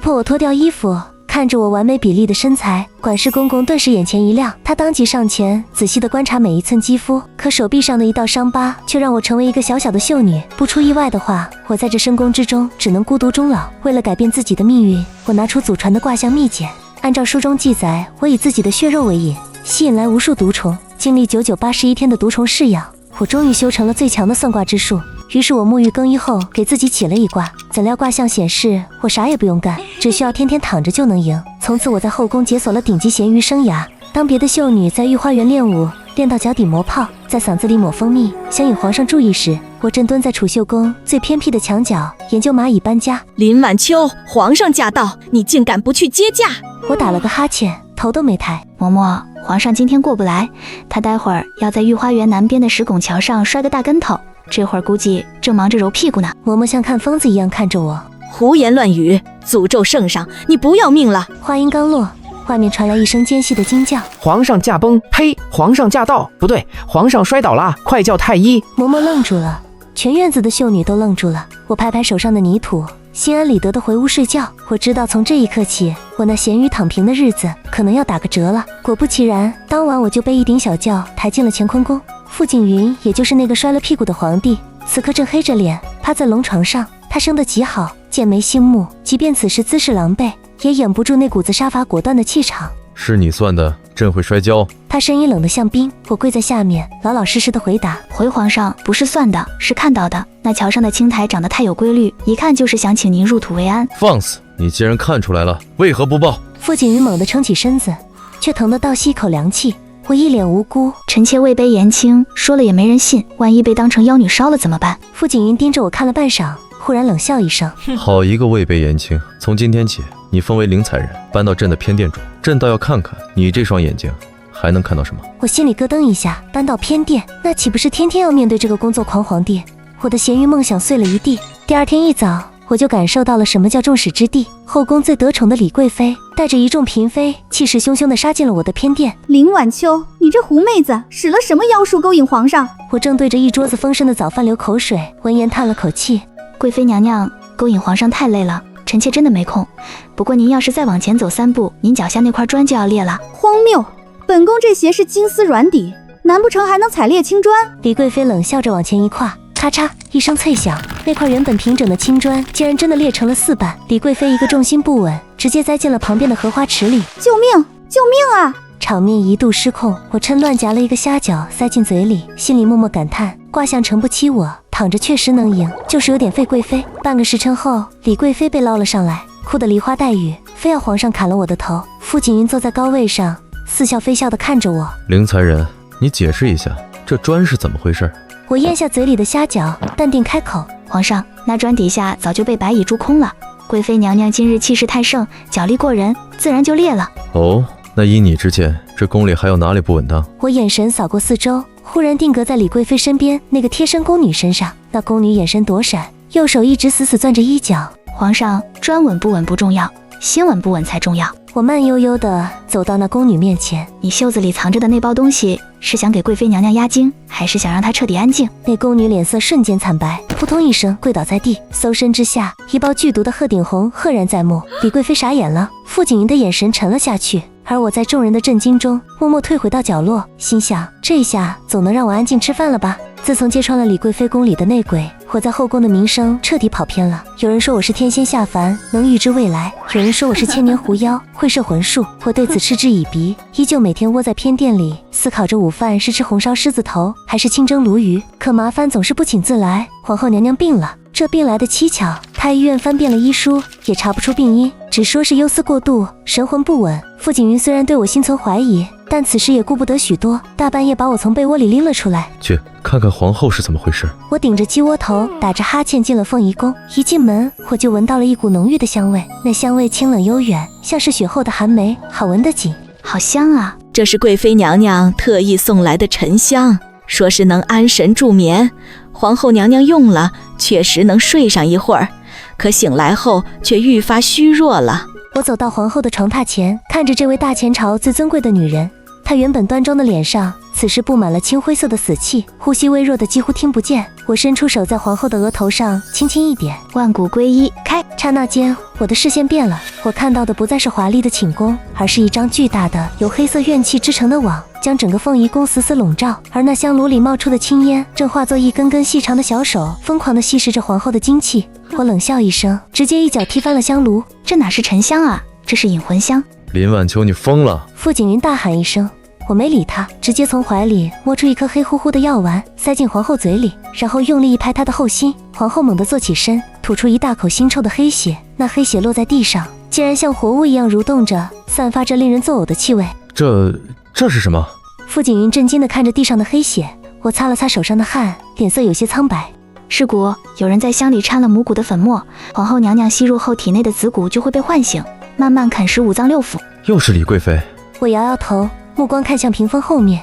迫我脱掉衣服，看着我完美比例的身材，管事公公顿时眼前一亮，他当即上前仔细地观察每一寸肌肤，可手臂上的一道伤疤却让我成为一个小小的秀女。不出意外的话，我在这深宫之中只能孤独终老。为了改变自己的命运，我拿出祖传的卦象秘简，按照书中记载，我以自己的血肉为引，吸引来无数毒虫，经历981天的毒虫试养，我终于修成了最强的算卦之术。于是我沐浴更衣后给自己起了一卦，怎料卦象显示我啥也不用干，只需要天天躺着就能赢。从此我在后宫解锁了顶级咸鱼生涯，当别的秀女在御花园练武，练到脚底磨泡，在嗓子里抹蜂蜜，想引皇上注意时，我正蹲在储秀宫最偏僻的墙角研究蚂蚁搬家。林晚秋，皇上驾到，你竟敢不去接驾！我打了个哈欠，头都没抬。嬷嬷，皇上今天过不来，他待会儿要在御花园南边的石拱桥上摔个大跟头，这会儿估计正忙着揉屁股呢。嬷嬷像看疯子一样看着我，胡言乱语，诅咒圣上，你不要命了！话音刚落，外面传来一声尖细的惊叫：皇上驾崩！呸！皇上驾到！不对，皇上摔倒了！快叫太医！嬷嬷愣住了，全院子的秀女都愣住了。我拍拍手上的泥土，心安理得地回屋睡觉。我知道从这一刻起，我那咸鱼躺平的日子可能要打个折了。果不其然，当晚我就被一顶小轿抬进了乾坤宫。傅景云，也就是那个摔了屁股的皇帝，此刻正黑着脸趴在龙床上，他生得极好，剑眉星目，即便此时姿势狼狈，也掩不住那股子杀伐果断的气场。是你算的，朕会摔跤。他声音冷得像冰，我跪在下面，老老实实的回答：回皇上，不是算的，是看到的。那桥上的青苔长得太有规律，一看就是想请您入土为安。放肆！你既然看出来了，为何不报？傅景云猛地撑起身子，却疼得倒吸一口凉气。我一脸无辜，臣妾位卑言轻，说了也没人信，万一被当成妖女烧了怎么办？傅景云盯着我看了半晌，忽然冷笑一声：好一个位卑言轻！从今天起，你封为灵才人，搬到朕的偏殿中，朕倒要看看你这双眼睛还能看到什么。我心里咯噔一下，搬到偏殿，那岂不是天天要面对这个工作狂皇帝？我的咸鱼梦想碎了一地。第二天一早，我就感受到了什么叫众矢之的。后宫最得宠的李贵妃带着一众嫔妃，气势汹汹地杀进了我的偏殿。林晚秋，你这狐妹子使了什么妖术勾引皇上？我正对着一桌子丰盛的早饭流口水，闻言叹了口气：贵妃娘娘，勾引皇上太累了，臣妾真的没空。不过您要是再往前走3步，您脚下那块砖就要裂了。荒谬！本宫这鞋是金丝软底，难不成还能踩裂青砖？李贵妃冷笑着往前一跨，咔嚓一声脆响，那块原本平整的青砖竟然真的裂成了4瓣。李贵妃一个重心不稳，直接栽进了旁边的荷花池里。救命！救命啊！场面一度失控，我趁乱夹了一个虾饺塞进嘴里，心里默默感叹：卦象诚不欺我，躺着确实能赢，就是有点费贵妃。半个时辰后，李贵妃被捞了上来，哭得梨花带雨，非要皇上砍了我的头。傅景云坐在高位上，似笑非笑地看着我：灵才人，你解释一下，这砖是怎么回事？我咽下嘴里的虾饺，淡定开口：皇上，那砖底下早就被白蚁蛀空了，贵妃娘娘今日气势太盛，脚力过人，自然就裂了。哦，那依你之见，这宫里还有哪里不稳当？我眼神扫过四周，忽然定格在李贵妃身边那个贴身宫女身上。那宫女眼神躲闪，右手一直死死攥着衣角。皇上，砖稳不稳不重要，心稳不稳才重要。我慢悠悠地走到那宫女面前：你袖子里藏着的那包东西，是想给贵妃娘娘压惊，还是想让她彻底安静？那宫女脸色瞬间惨白，扑通一声跪倒在地，搜身之下，一包剧毒的鹤顶红赫然在目。李贵妃傻眼了，傅景云的眼神沉了下去，而我在众人的震惊中默默退回到角落，心想这下总能让我安静吃饭了吧。自从揭穿了李贵妃宫里的内鬼，我在后宫的名声彻底跑偏了。有人说我是天仙下凡，能预知未来；有人说我是千年狐妖，会摄魂术。我对此嗤之以鼻，依旧每天窝在偏殿里，思考着午饭是吃红烧狮子头还是清蒸鲈鱼。可麻烦总是不请自来，皇后娘娘病了。这病来的蹊跷，太医院翻遍了医书，也查不出病因，只说是忧思过度，神魂不稳。傅景云虽然对我心存怀疑，但此时也顾不得许多，大半夜把我从被窝里拎了出来。去看看皇后是怎么回事。我顶着鸡窝头，打着哈欠进了凤仪宫。一进门，我就闻到了一股浓郁的香味，那香味清冷悠远，像是雪后的寒梅，好闻得紧。好香啊！这是贵妃娘娘特意送来的沉香，说是能安神助眠。皇后娘娘用了，确实能睡上一会儿，可醒来后却愈发虚弱了。我走到皇后的床榻前，看着这位大前朝最尊贵的女人，她原本端庄的脸上此时布满了青灰色的死气，呼吸微弱的几乎听不见。我伸出手在皇后的额头上轻轻一点，万古归一，开！刹那间，我的视线变了，我看到的不再是华丽的寝宫，而是一张巨大的由黑色怨气织成的网，将整个凤仪宫死死笼罩。而那香炉里冒出的青烟，正化作一根根细长的小手，疯狂地吸食着皇后的精气。我冷笑一声，直接一脚踢翻了香炉。这哪是沉香啊，这是引魂香！林晚秋，你疯了！傅景云大喊一声。我没理他，直接从怀里摸出一颗黑乎乎的药丸，塞进皇后嘴里，然后用力一拍她的后心。皇后猛地坐起身，吐出一大口腥臭的黑血，那黑血落在地上，竟然像活物一样蠕动着，散发着令人作呕的气味。这是什么？傅景云震惊地看着地上的黑血，我擦了擦手上的汗，脸色有些苍白。尸骨，有人在香里掺了母骨的粉末，皇后娘娘吸入后，体内的子骨就会被唤醒，慢慢啃食五脏六腑。又是李贵妃。我摇摇头，目光看向屏风后面。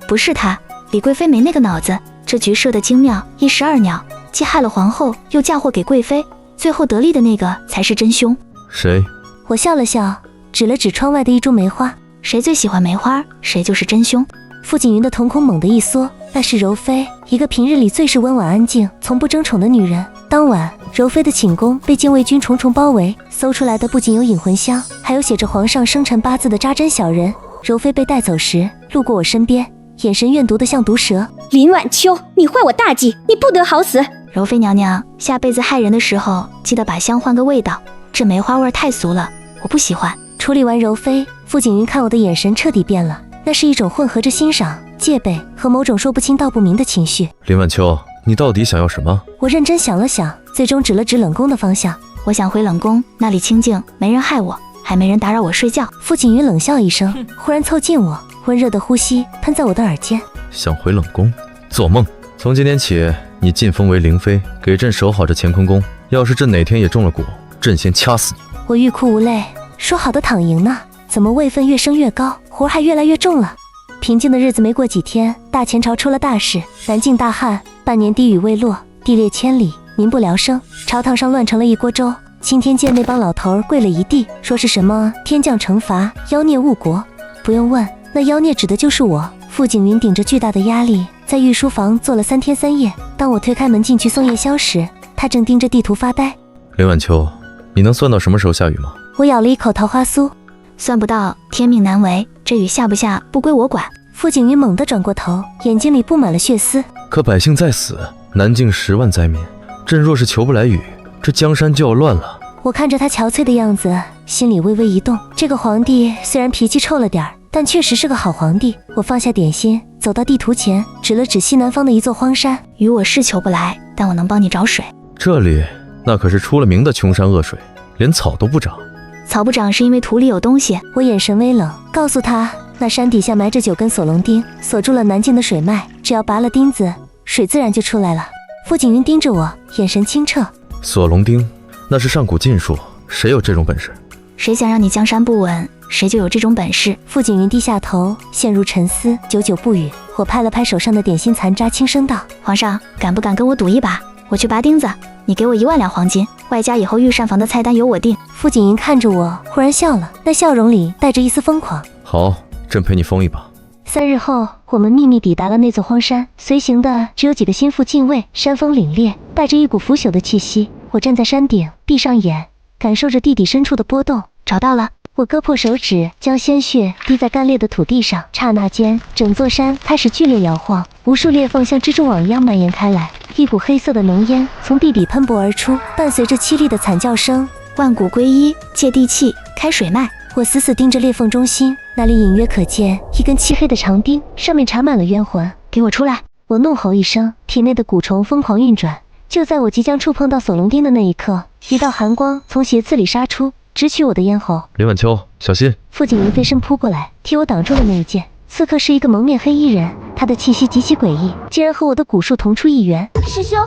不是她，李贵妃没那个脑子。这局设得精妙，一石二鸟，既害了皇后，又嫁祸给贵妃，最后得利的那个才是真凶。谁？我笑了笑，指了指窗外的一株梅花。谁最喜欢梅花，谁就是真凶。傅景云的瞳孔猛地一缩，那是柔妃，一个平日里最是温婉安静、从不争宠的女人。当晚，柔妃的寝宫被禁卫军重重包围，搜出来的不仅有引魂香，还有写着皇上生辰八字的扎针小人。柔妃被带走时，路过我身边，眼神怨毒得像毒蛇。林晚秋，你坏我大计，你不得好死！柔妃娘娘，下辈子害人的时候，记得把香换个味道，这梅花味太俗了，我不喜欢。处理完柔妃，傅景云看我的眼神彻底变了，那是一种混合着欣赏、戒备和某种说不清道不明的情绪。林晚秋，你到底想要什么？我认真想了想，最终指了指冷宫的方向。我想回冷宫，那里清静，没人害我，还没人打扰我睡觉。傅景云冷笑一声，忽然凑近我，温热的呼吸喷在我的耳间。想回冷宫？做梦！从今天起，你晋封为灵妃，给朕守好这乾坤宫。要是朕哪天也中了蛊，朕先掐死你！我欲哭无泪，说好的躺赢呢？怎么位分越升越高，活还越来越重了？平静的日子没过几天，大前朝出了大事，南境大旱，半年滴雨未落，地裂千里，民不聊生，朝堂上乱成了一锅粥。青天剑那帮老头跪了一地，说是什么天降惩罚，妖孽误国。不用问，那妖孽指的就是我。傅景云顶着巨大的压力，在御书房坐了3天3夜。当我推开门进去送夜宵时，他正盯着地图发呆。林晚秋，你能算到什么时候下雨吗？我咬了一口桃花酥，算不到，天命难违，这雨下不下不归我管。傅景云猛地转过头，眼睛里布满了血丝。可百姓在死，南境10万灾民，朕若是求不来雨，这江山就要乱了。我看着他憔悴的样子，心里微微一动。这个皇帝虽然脾气臭了点儿，但确实是个好皇帝。我放下点心，走到地图前，指了指西南方的一座荒山。雨我是求不来，但我能帮你找水。这里那可是出了名的穷山恶水，连草都不长。草不长是因为土里有东西。我眼神微冷，告诉他那山底下埋着9根锁龙钉，锁住了南境的水脉，只要拔了钉子，水自然就出来了。傅景云盯着我，眼神清澈。锁龙钉，那是上古禁术，谁有这种本事？谁想让你江山不稳，谁就有这种本事。傅景云低下头，陷入沉思，久久不语。我拍了拍手上的点心残渣，轻声道：皇上，敢不敢跟我赌一把？我去拔钉子，你给我1万两黄金，外加以后御膳房的菜单由我定。傅景云看着我，忽然笑了，那笑容里带着一丝疯狂。好，朕陪你疯一把。3日后，我们秘密抵达了那座荒山，随行的只有几个心腹禁卫。山峰凛冽，带着一股腐朽的气息。我站在山顶，闭上眼，感受着地底深处的波动。找到了！我割破手指，将鲜血滴在干裂的土地上。刹那间，整座山开始剧烈摇晃，无数裂缝像蜘蛛网一样蔓延开来，一股黑色的浓烟从地底喷薄而出，伴随着凄厉的惨叫声。万古归一，借地气，开水脉。我死死盯着裂缝中心，那里隐约可见一根漆黑的长钉，上面缠满了冤魂。给我出来！我怒吼一声，体内的蛊虫疯狂运转。就在我即将触碰到锁龙钉的那一刻，一道寒光从斜刺里杀出，直取我的咽喉。林晚秋，小心！傅景云飞身扑过来，替我挡住了那一剑。刺客是一个蒙面黑衣人，他的气息极其诡异，竟然和我的蛊术同出一源。师兄，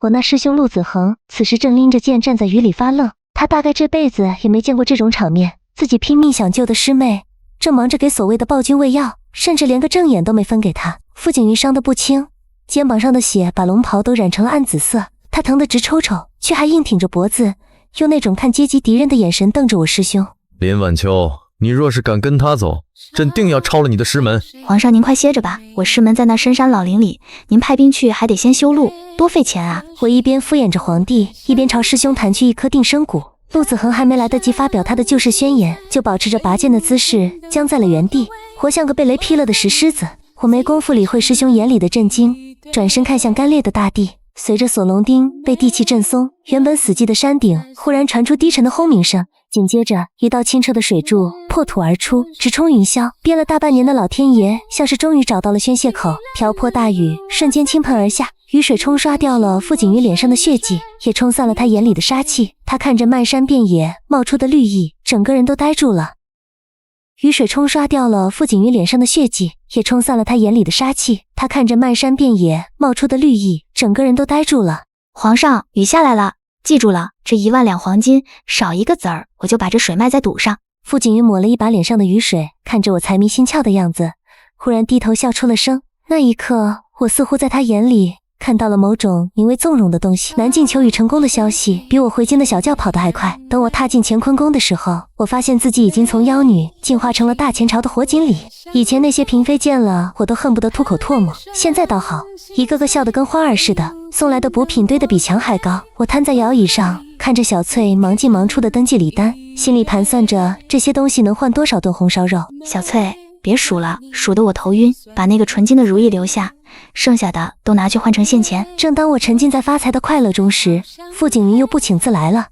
我那师兄陆子恒此时正拎着剑站在雨里发愣，他大概这辈子也没见过这种场面。自己拼命想救的师妹，正忙着给所谓的暴君喂药，甚至连个正眼都没分给他。傅景云伤得不轻，肩膀上的血把龙袍都染成了暗紫色，他疼得直抽抽，却还硬挺着脖子，用那种看阶级敌人的眼神瞪着我师兄。林晚秋，你若是敢跟他走，朕定要抄了你的师门。皇上您快歇着吧，我师门在那深山老林里，您派兵去还得先修路，多费钱啊。我一边敷衍着皇帝，一边朝师兄弹去一颗定身骨。陆子恒还没来得及发表他的救世宣言，就保持着拔剑的姿势僵在了原地，活像个被雷劈了的石狮子。我没工夫理会师兄眼里的震惊，转身看向干裂的大地。随着锁龙钉被地气震松，原本死寂的山顶忽然传出低沉的轰鸣声，紧接着一道清澈的水柱破土而出，直冲云霄。憋了大半年的老天爷像是终于找到了宣泄口，瓢泼大雨瞬间倾盆而下，雨水冲刷掉了傅景云脸上的血迹，也冲散了他眼里的杀气。他看着漫山遍野冒出的绿意，整个人都呆住了。雨水冲刷掉了傅景云脸上的血迹，也冲散了他眼里的杀气。他看着漫山遍野冒出的绿意，整个人都呆住了。皇上，雨下来了，记住了，这1万两黄金少一个子儿，我就把这水脉再堵上。傅景云抹了一把脸上的雨水，看着我财迷心窍的样子，忽然低头笑出了声。那一刻，我似乎在他眼里看到了某种名为纵容的东西。南境求雨成功的消息比我回京的小轿跑得还快。等我踏进乾坤宫的时候，我发现自己已经从妖女进化成了大前朝的火锦鲤。以前那些嫔妃见了我都恨不得吐口唾沫，现在倒好，一个个笑得跟花儿似的，送来的补品堆得比墙还高。我瘫在摇椅上，看着小翠忙进忙出的登记礼单，心里盘算着这些东西能换多少顿红烧肉。小翠，别数了，数得我头晕，把那个纯金的如意留下，剩下的都拿去换成现钱。正当我沉浸在发财的快乐中时，傅景云又不请自来了。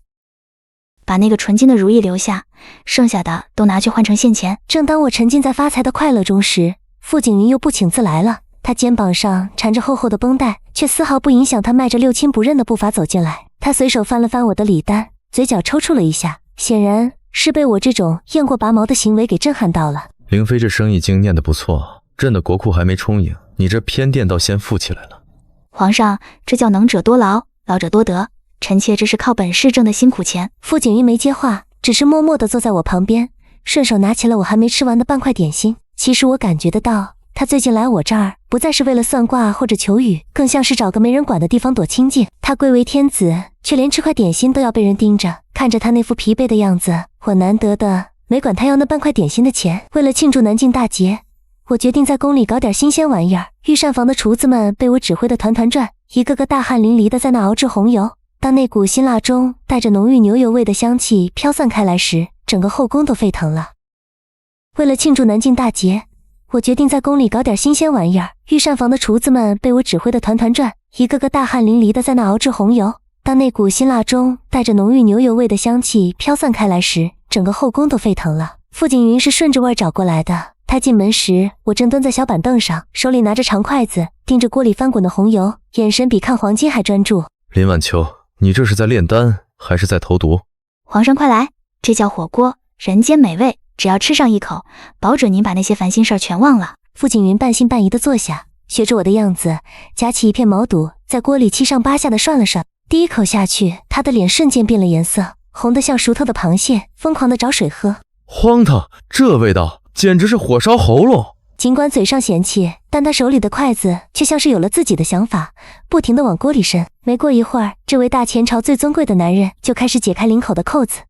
把那个纯金的如意留下，剩下的都拿去换成现钱。正当我沉浸在发财的快乐中时，傅景云又不请自来了。他肩膀上缠着厚厚的绷带，却丝毫不影响他迈着六亲不认的步伐走进来。他随手翻了翻我的礼单，嘴角抽搐了一下，显然是被我这种雁过拔毛的行为给震撼到了。灵妃这生意经念得不错，朕的国库还没充盈，你这偏殿倒先富起来了。皇上，这叫能者多劳，劳者多得，臣妾这是靠本事挣的辛苦钱。傅景云没接话，只是默默地坐在我旁边，顺手拿起了我还没吃完的半块点心。其实我感觉得到，他最近来我这儿不再是为了算卦或者求雨，更像是找个没人管的地方躲清静。他贵为天子，却连吃块点心都要被人盯着。看着他那副疲惫的样子，我难得的没管他要那半块点心的钱。为了庆祝南境大捷，我决定在宫里搞点新鲜玩意儿。御膳房的厨子们被我指挥的团团转，一个个大汗淋漓的在那熬制红油。当那股辛辣中带着浓郁牛油味的香气飘散开来时，整个后宫都沸腾了。为了庆祝南境大捷，我决定在宫里搞点新鲜玩意儿。御膳房的厨子们被我指挥的团团转，一个个大汗淋漓的在那熬制红油。当那股辛辣中带着浓郁牛油味的香气飘散开来时，整个后宫都沸腾了。傅景云是顺着味儿找过来的。他进门时，我正蹲在小板凳上，手里拿着长筷子，盯着锅里翻滚的红油，眼神比看黄金还专注。林晚秋，你这是在炼丹还是在投毒？皇上快来，这叫火锅，人间美味，只要吃上一口，保准您把那些烦心事儿全忘了。傅景云半信半疑地坐下，学着我的样子，夹起一片毛肚，在锅里七上八下地涮了涮。第一口下去，他的脸瞬间变了颜色，红得像熟透的螃蟹，疯狂地找水喝。荒唐，这味道简直是火烧喉咙。尽管嘴上嫌弃，但他手里的筷子却像是有了自己的想法，不停地往锅里伸。没过一会儿，这位大前朝最尊贵的男人就开始解开领口的扣子。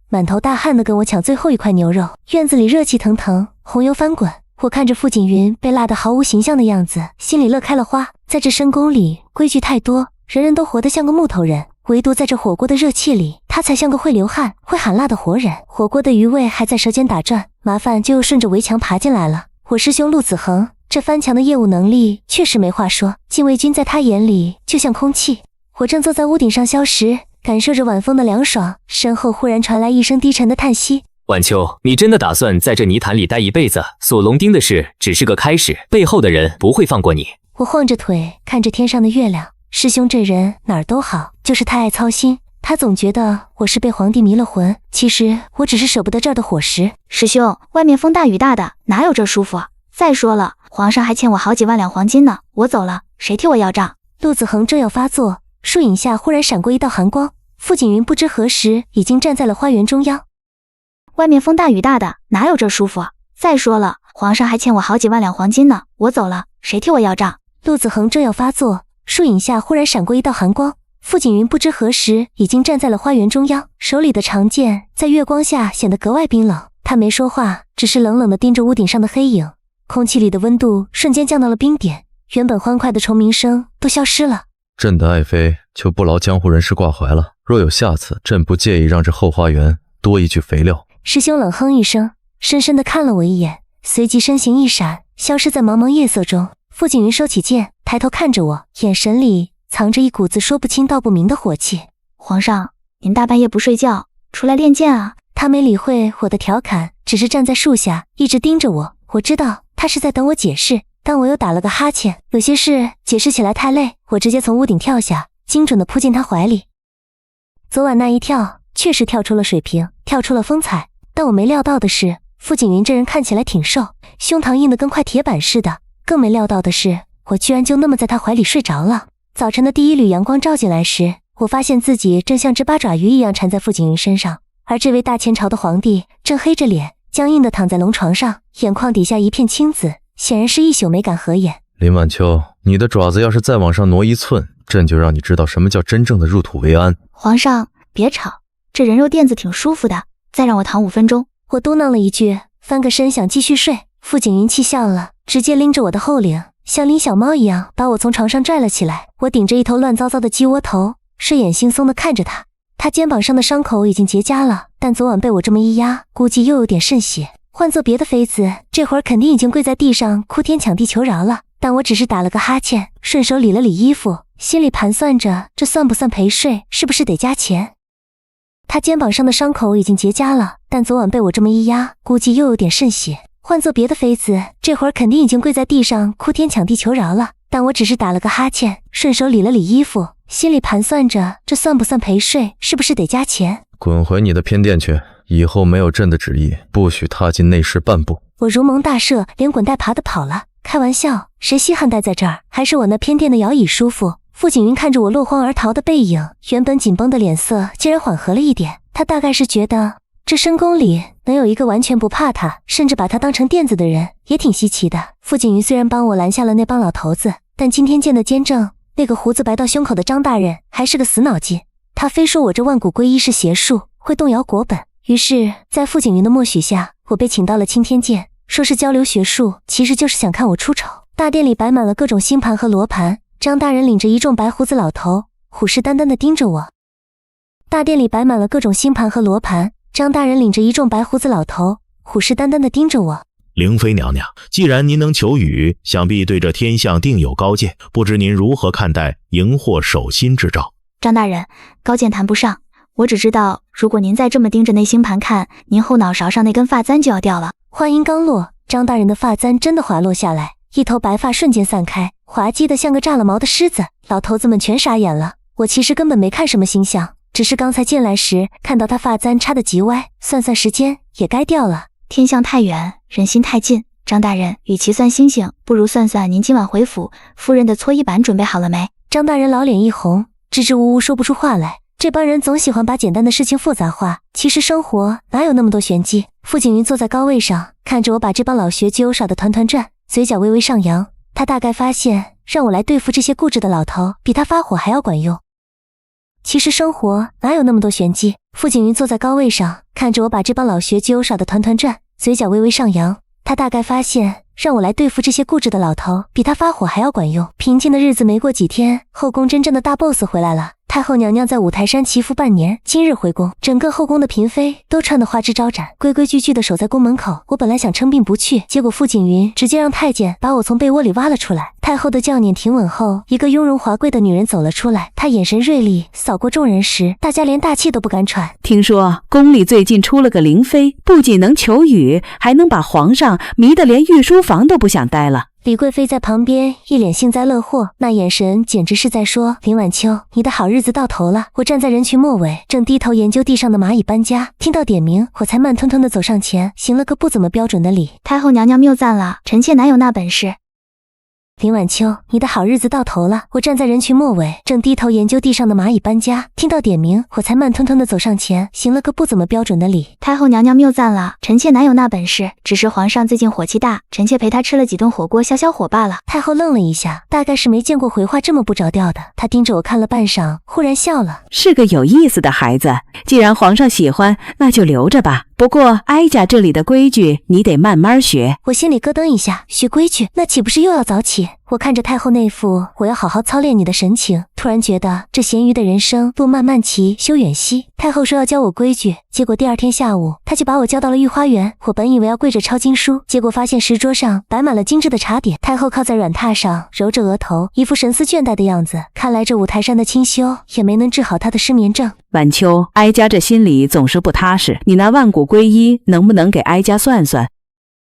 满头大汗地跟我抢最后一块牛肉。院子里热气腾腾，红油翻滚。我看着傅景云被辣得毫无形象的样子，心里乐开了花。在这深宫里，规矩太多，人人都活得像个木头人，唯独在这火锅的热气里，他才像个会流汗、会喊辣的活人。火锅的余味还在舌尖打转，麻烦就又顺着围墙爬进来了。我师兄陆子恒这翻墙的业务能力确实没话说，禁卫军在他眼里就像空气。我正坐在屋顶上消食，感受着晚风的凉爽，身后忽然传来一声低沉的叹息。晚秋，你真的打算在这泥潭里待一辈子？锁龙钉的事只是个开始，背后的人不会放过你。我晃着腿看着天上的月亮，师兄这人哪儿都好，就是太爱操心。他总觉得我是被皇帝迷了魂，其实我只是舍不得这儿的伙食。师兄，外面风大雨大的，哪有这舒服啊？再说了，皇上还欠我好几万两黄金呢，我走了，谁替我要账？陆子恒正要发作，树影下忽然闪过一道寒光，傅景云不知何时已经站在了花园中央。外面风大雨大的，哪有这舒服啊？再说了，皇上还欠我好几万两黄金呢，我走了，谁替我要账？陆子恒正要发作，树影下忽然闪过一道寒光，傅景云不知何时已经站在了花园中央，手里的长剑在月光下显得格外冰冷。他没说话，只是冷冷地盯着屋顶上的黑影，空气里的温度瞬间降到了冰点，原本欢快的虫鸣声都消失了。朕的爱妃就不劳江湖人士挂怀了，若有下次，朕不介意让这后花园多一具肥料。师兄冷哼一声，深深地看了我一眼，随即身形一闪，消失在茫茫夜色中。傅景云收起剑，抬头看着我，眼神里藏着一股子说不清道不明的火气。皇上，您大半夜不睡觉，出来练剑啊？他没理会我的调侃，只是站在树下一直盯着我。我知道他是在等我解释，但我又打了个哈欠，有些事解释起来太累，我直接从屋顶跳下，精准地扑进他怀里。昨晚那一跳确实跳出了水平，跳出了风采，但我没料到的是，傅景云这人看起来挺瘦，胸膛硬得跟块铁板似的。更没料到的是，我居然就那么在他怀里睡着了。早晨的第一缕阳光照进来时，我发现自己正像只八爪鱼一样缠在傅景云身上，而这位大前朝的皇帝正黑着脸，僵硬地躺在龙床上，眼眶底下一片青紫，显然是一宿没敢合眼。林晚秋，你的爪子要是再往上挪1寸，朕就让你知道什么叫真正的入土为安。皇上，别吵，这人肉垫子挺舒服的，再让我躺5分钟。我嘟囔了一句，翻个身想继续睡。傅景云气笑了，直接拎着我的后领，像拎小猫一样把我从床上拽了起来。我顶着一头乱糟糟的鸡窝头，睡眼惺忪地看着他。他肩膀上的伤口已经结痂了，但昨晚被我这么一压，估计又有点渗血。换做别的妃子，这会儿肯定已经跪在地上哭天抢地求饶了，但我只是打了个哈欠，顺手理了理衣服，心里盘算着这算不算陪睡，是不是得加钱。他肩膀上的伤口已经结痂了，但昨晚被我这么一压，估计又有点渗血。换做别的妃子，这会儿肯定已经跪在地上哭天抢地求饶了，但我只是打了个哈欠，顺手理了理衣服，心里盘算着这算不算陪睡，是不是得加钱。滚回你的偏殿去，以后没有朕的旨意，不许踏进内室半步。我如蒙大赦，连滚带爬的跑了。开玩笑，谁稀罕待在这儿？还是我那偏殿的摇椅舒服。傅景云看着我落荒而逃的背影，原本紧绷的脸色竟然缓和了一点。他大概是觉得这深宫里能有一个完全不怕他，甚至把他当成垫子的人，也挺稀奇的。傅景云虽然帮我拦下了那帮老头子，但今天见的监正那个胡子白到胸口的张大人还是个死脑筋。他非说我这万古归一是邪术，会动摇国本。于是在傅景云的默许下，我被请到了青天剑，说是交流学术，其实就是想看我出丑。大殿里摆满了各种星盘和罗盘，张大人领着一众白胡子老头，虎视眈眈地盯着我。大殿里摆满了各种星盘和罗盘，张大人领着一众白胡子老头，虎视眈眈地盯着我。灵妃娘娘，既然您能求雨，想必对这天象定有高见，不知您如何看待荧惑守心之兆？张大人，高见谈不上，我只知道，如果您再这么盯着那星盘看，您后脑勺上那根发簪就要掉了。话音刚落，张大人的发簪真的滑落下来，一头白发瞬间散开，滑稽的像个炸了毛的狮子。老头子们全傻眼了。我其实根本没看什么星象，只是刚才进来时看到他发簪插得极歪，算算时间也该掉了。天象太远，人心太近。张大人，与其算星星，不如算算您今晚回府，夫人的搓衣板准备好了没？张大人老脸一红，支支吾吾说不出话来。这帮人总喜欢把简单的事情复杂化，其实生活哪有那么多玄机。傅景云坐在高位上，看着我把这帮老学究耍得团团转，嘴角微微上扬。他大概发现让我来对付这些固执的老头，比他发火还要管用。其实生活哪有那么多玄机。傅景云坐在高位上，看着我把这帮老学究耍得团团转，嘴角微微上扬。他大概发现让我来对付这些固执的老头，比他发火还要管用。平静的日子没过几天，后宫真正的大 boss 回来了。太后娘娘在五台山祈福半年，今日回宫，整个后宫的嫔妃都穿得花枝招展，规规矩矩地守在宫门口。我本来想称病不去，结果傅景云直接让太监把我从被窝里挖了出来。太后的轿辇停稳后，一个雍容华贵的女人走了出来，她眼神锐利，扫过众人时，大家连大气都不敢喘。听说宫里最近出了个灵妃，不仅能求雨，还能把皇上迷得连御书房都不想待了。李贵妃在旁边一脸幸灾乐祸，那眼神简直是在说，林晚秋，你的好日子到头了。我站在人群末尾，正低头研究地上的蚂蚁搬家，听到点名，我才慢吞吞地走上前，行了个不怎么标准的礼。太后娘娘谬赞了，臣妾哪有那本事。林晚秋，你的好日子到头了。我站在人群末尾，正低头研究地上的蚂蚁搬家，听到点名，我才慢吞吞地走上前，行了个不怎么标准的礼。太后娘娘谬赞了，臣妾哪有那本事？只是皇上最近火气大，臣妾陪他吃了几顿火锅消消火罢了。太后愣了一下，大概是没见过回话这么不着调的。她盯着我看了半晌，忽然笑了，是个有意思的孩子。既然皇上喜欢，那就留着吧。不过哀家这里的规矩，你得慢慢学。我心里咯噔一下，学规矩，那岂不是又要早起？我看着太后那副我要好好操练你的神情，突然觉得这闲余的人生路漫漫其修远兮。太后说要教我规矩，结果第二天下午，她就把我叫到了御花园。我本以为要跪着抄经书，结果发现石桌上摆满了精致的茶点。太后靠在软榻上，揉着额头，一副神思倦怠的样子。看来这五台山的清修也没能治好她的失眠症。晚秋，哀家这心里总是不踏实，你那万古归一能不能给哀家算算？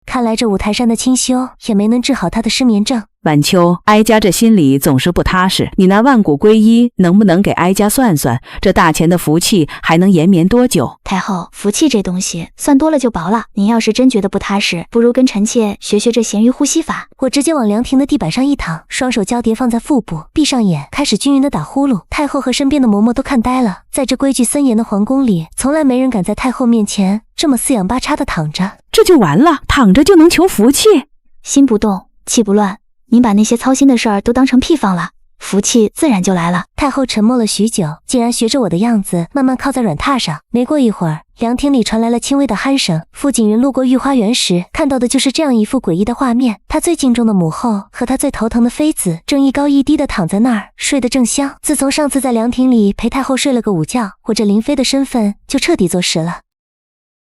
看来这五台山的清修也没能治好她的失眠症。晚秋，哀家这心里总是不踏实，你那万古归一能不能给哀家算算？这大钱的福气还能延绵多久？太后，福气这东西算多了就薄了，您要是真觉得不踏实，不如跟臣妾学学这咸鱼呼吸法。我直接往凉亭的地板上一躺，双手交叠放在腹部，闭上眼，开始均匀的打呼噜。太后和身边的嬷嬷都看呆了，在这规矩森严的皇宫里，从来没人敢在太后面前这么四仰八叉的躺着。这就完了？躺着就能求福气？心不动，气不乱。您把那些操心的事儿都当成屁放了，福气自然就来了。太后沉默了许久，竟然学着我的样子慢慢靠在软榻上。没过一会儿，凉亭里传来了轻微的鼾声。傅景云路过御花园时，看到的就是这样一幅诡异的画面。他最敬重的母后和他最头疼的妃子，正一高一低的躺在那儿，睡得正香。自从上次在凉亭里陪太后睡了个午觉，我这灵妃的身份就彻底坐实了。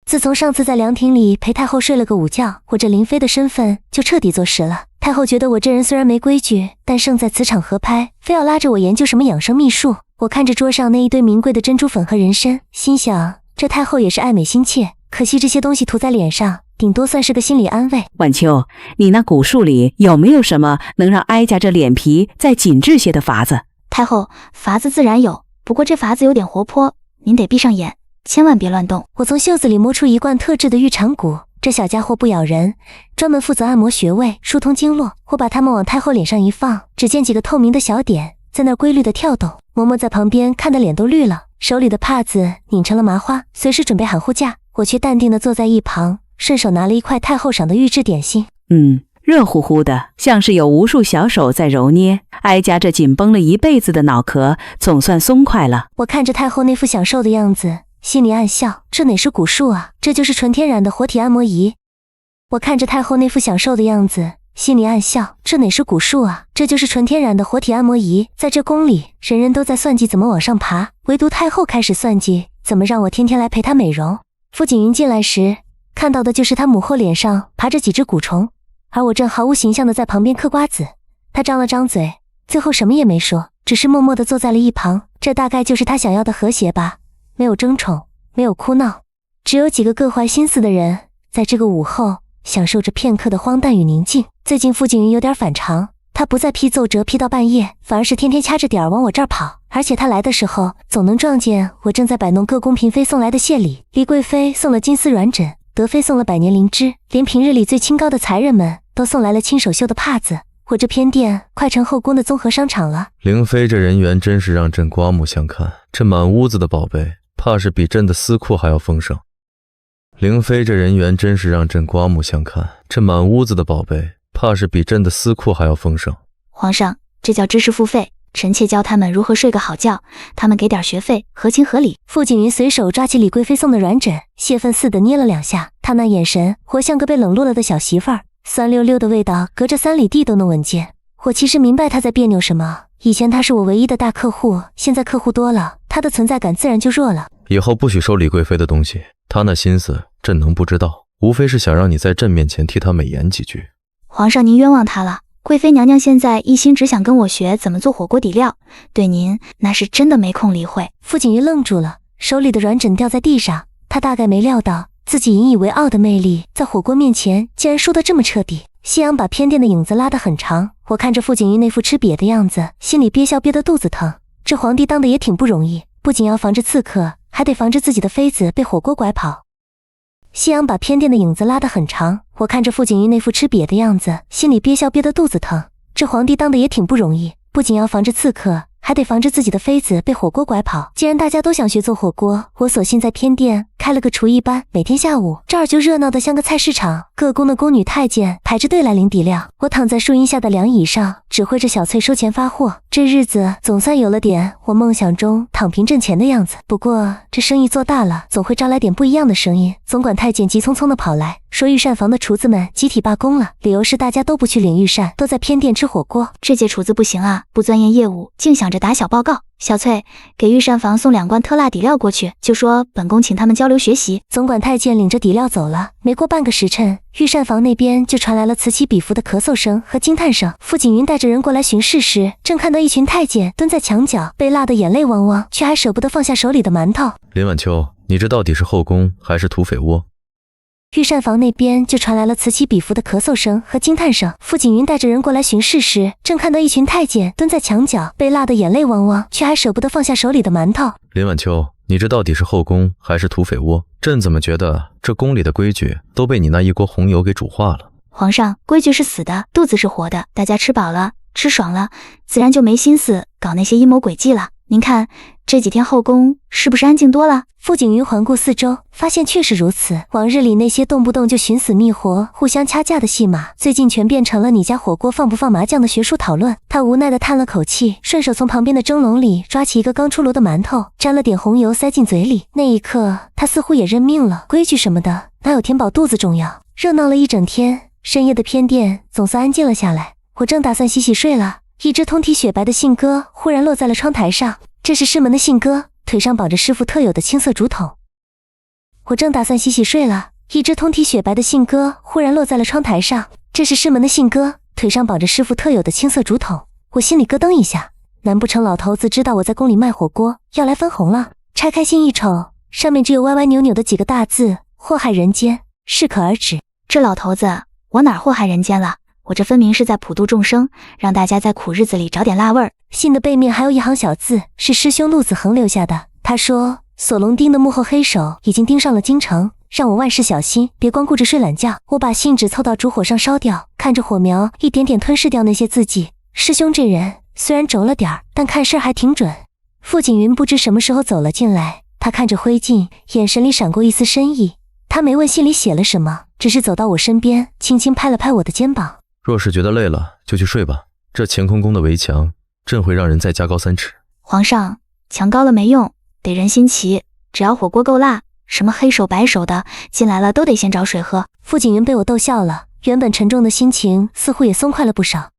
自从上次在凉亭里陪太后睡了个午觉，我这灵妃的身份就彻底坐实了。太后觉得我这人虽然没规矩，但胜在此场合拍，非要拉着我研究什么养生秘术。我看着桌上那一堆名贵的珍珠粉和人参，心想这太后也是爱美心切，可惜这些东西涂在脸上，顶多算是个心理安慰。晚秋，你那蛊术里有没有什么能让哀家这脸皮再紧致些的法子？太后，法子自然有，不过这法子有点活泼，您得闭上眼，千万别乱动。我从袖子里摸出一罐特制的玉蝉骨，这小家伙不咬人，专门负责按摩穴位，疏通经络。我把它们往太后脸上一放，只见几个透明的小点在那儿规律的跳动。嬷嬷在旁边看得脸都绿了，手里的帕子拧成了麻花，随时准备喊护驾。我却淡定地坐在一旁，顺手拿了一块太后赏的预制点心。热乎乎的，像是有无数小手在揉捏。哀家这紧绷了一辈子的脑壳总算松快了。我看着太后那副享受的样子，心里暗笑，这哪是蛊术啊，这就是纯天然的活体按摩仪。我看着太后那副享受的样子，心里暗笑，这哪是蛊术啊，这就是纯天然的活体按摩仪。在这宫里，人人都在算计怎么往上爬，唯独太后开始算计怎么让我天天来陪她美容。傅景云进来时，看到的就是他母后脸上爬着几只蛊虫，而我正毫无形象的在旁边嗑瓜子。他张了张嘴，最后什么也没说，只是默默地坐在了一旁。这大概就是他想要的和谐吧，没有争宠，没有哭闹，只有几个各怀心思的人在这个午后享受着片刻的荒诞与宁静。最近傅景云有点反常，他不再批奏折批到半夜，反而是天天掐着点儿往我这儿跑。而且他来的时候总能撞见我正在摆弄各宫嫔妃送来的谢礼。李贵妃送了金丝软枕，德妃送了百年灵芝，连平日里最清高的才人们都送来了亲手绣的帕子。我这偏殿快成后宫的综合商场了。灵妃这人缘真是让朕刮目相看，这满屋子的宝贝怕是比朕的私库还要丰盛。灵妃这人缘真是让朕刮目相看，这满屋子的宝贝怕是比朕的私库还要丰盛。皇上，这叫知识付费，臣妾教他们如何睡个好觉，他们给点学费，合情合理。傅景云随手抓起李贵妃送的软枕，泄愤似的捏了两下，他那眼神活像个被冷落了的小媳妇儿，酸溜溜的味道隔着3里地都能闻见。我其实明白他在别扭什么，以前他是我唯一的大客户，现在客户多了，他的存在感自然就弱了。以后不许收李贵妃的东西，他那心思朕能不知道？无非是想让你在朕面前替他美言几句。皇上您冤枉他了，贵妃娘娘现在一心只想跟我学怎么做火锅底料，对您那是真的没空理会。傅景云愣住了，手里的软枕掉在地上，他大概没料到自己引以为傲的魅力在火锅面前竟然输得这么彻底。夕阳把偏殿的影子拉得很长，我看着傅景云那副吃瘪的样子，心里憋笑憋得肚子疼。这皇帝当的也挺不容易，不仅要防着刺客，还得防着自己的妃子被火锅拐跑。夕阳把偏殿的影子拉得很长，我看着傅景云那副吃瘪的样子，心里憋笑憋得肚子疼。这皇帝当的也挺不容易，不仅要防着刺客，还得防着自己的妃子被火锅拐跑。既然大家都想学做火锅，我索性在偏殿开了个厨艺班，每天下午这儿就热闹得像个菜市场，各宫的宫女太监排着队来领底料。我躺在树荫下的凉椅上，指挥着小翠收钱发货。这日子总算有了点我梦想中躺平挣钱的样子。不过这生意做大了，总会招来点不一样的声音。总管太监急匆匆地跑来，说御膳房的厨子们集体罢工了，理由是大家都不去领御膳，都在偏殿吃火锅。这届厨子不行啊，不钻研业务，竟想着打小报告。小翠，给御膳房送2罐特辣底料过去，就说本宫请他们交流学习。总管太监领着底料走了，没过半个时辰，御膳房那边就传来了此起彼伏的咳嗽声和惊叹声。傅景云带着人过来巡视时，正看到一群太监蹲在墙角，被辣得眼泪汪汪，却还舍不得放下手里的馒头。林晚秋，你这到底是后宫还是土匪窝？御膳房那边就传来了此起彼伏的咳嗽声和惊叹声。傅景云带着人过来巡视时，正看到一群太监蹲在墙角，被辣得眼泪汪汪，却还舍不得放下手里的馒头。林晚秋，你这到底是后宫还是土匪窝？朕怎么觉得这宫里的规矩都被你那一锅红油给煮化了？皇上，规矩是死的，肚子是活的，大家吃饱了，吃爽了，自然就没心思搞那些阴谋诡计了。您看这几天后宫是不是安静多了？傅景云环顾四周，发现确实如此。往日里那些动不动就寻死觅活、互相掐架的戏码，最近全变成了你家火锅放不放麻酱的学术讨论。他无奈地叹了口气，顺手从旁边的蒸笼里抓起一个刚出炉的馒头，沾了点红油塞进嘴里。那一刻，他似乎也认命了，规矩什么的，哪有填饱肚子重要？热闹了一整天，深夜的偏殿总算安静了下来。我正打算洗洗睡了，一只通体雪白的信鸽忽然落在了窗台上。这是师门的信鸽，腿上绑着师傅特有的青色竹筒。我正打算洗洗睡了，一只通体雪白的信鸽忽然落在了窗台上。这是师门的信鸽，腿上绑着师傅特有的青色竹筒。我心里咯噔一下，难不成老头子知道我在宫里卖火锅，要来分红了？拆开信一瞅，上面只有歪歪扭扭的几个大字：祸害人间，适可而止。这老头子，我哪祸害人间了？我这分明是在普度众生，让大家在苦日子里找点辣味儿。信的背面还有一行小字，是师兄陆子恒留下的。他说锁龙町的幕后黑手已经盯上了京城，让我万事小心，别光顾着睡懒觉。我把信纸凑到烛火上烧掉，看着火苗一点点吞噬掉那些字迹。师兄这人虽然轴了点儿，但看事儿还挺准。傅景云不知什么时候走了进来，他看着灰烬，眼神里闪过一丝深意。他没问信里写了什么，只是走到我身边，轻轻拍了拍我的肩膀。若是觉得累了，就去睡吧。这乾坤宫的围墙，朕会让人再加高3尺。皇上，墙高了没用，得人心齐。只要火锅够辣，什么黑手白手的进来了都得先找水喝。傅景云被我逗笑了，原本沉重的心情似乎也松快了不少。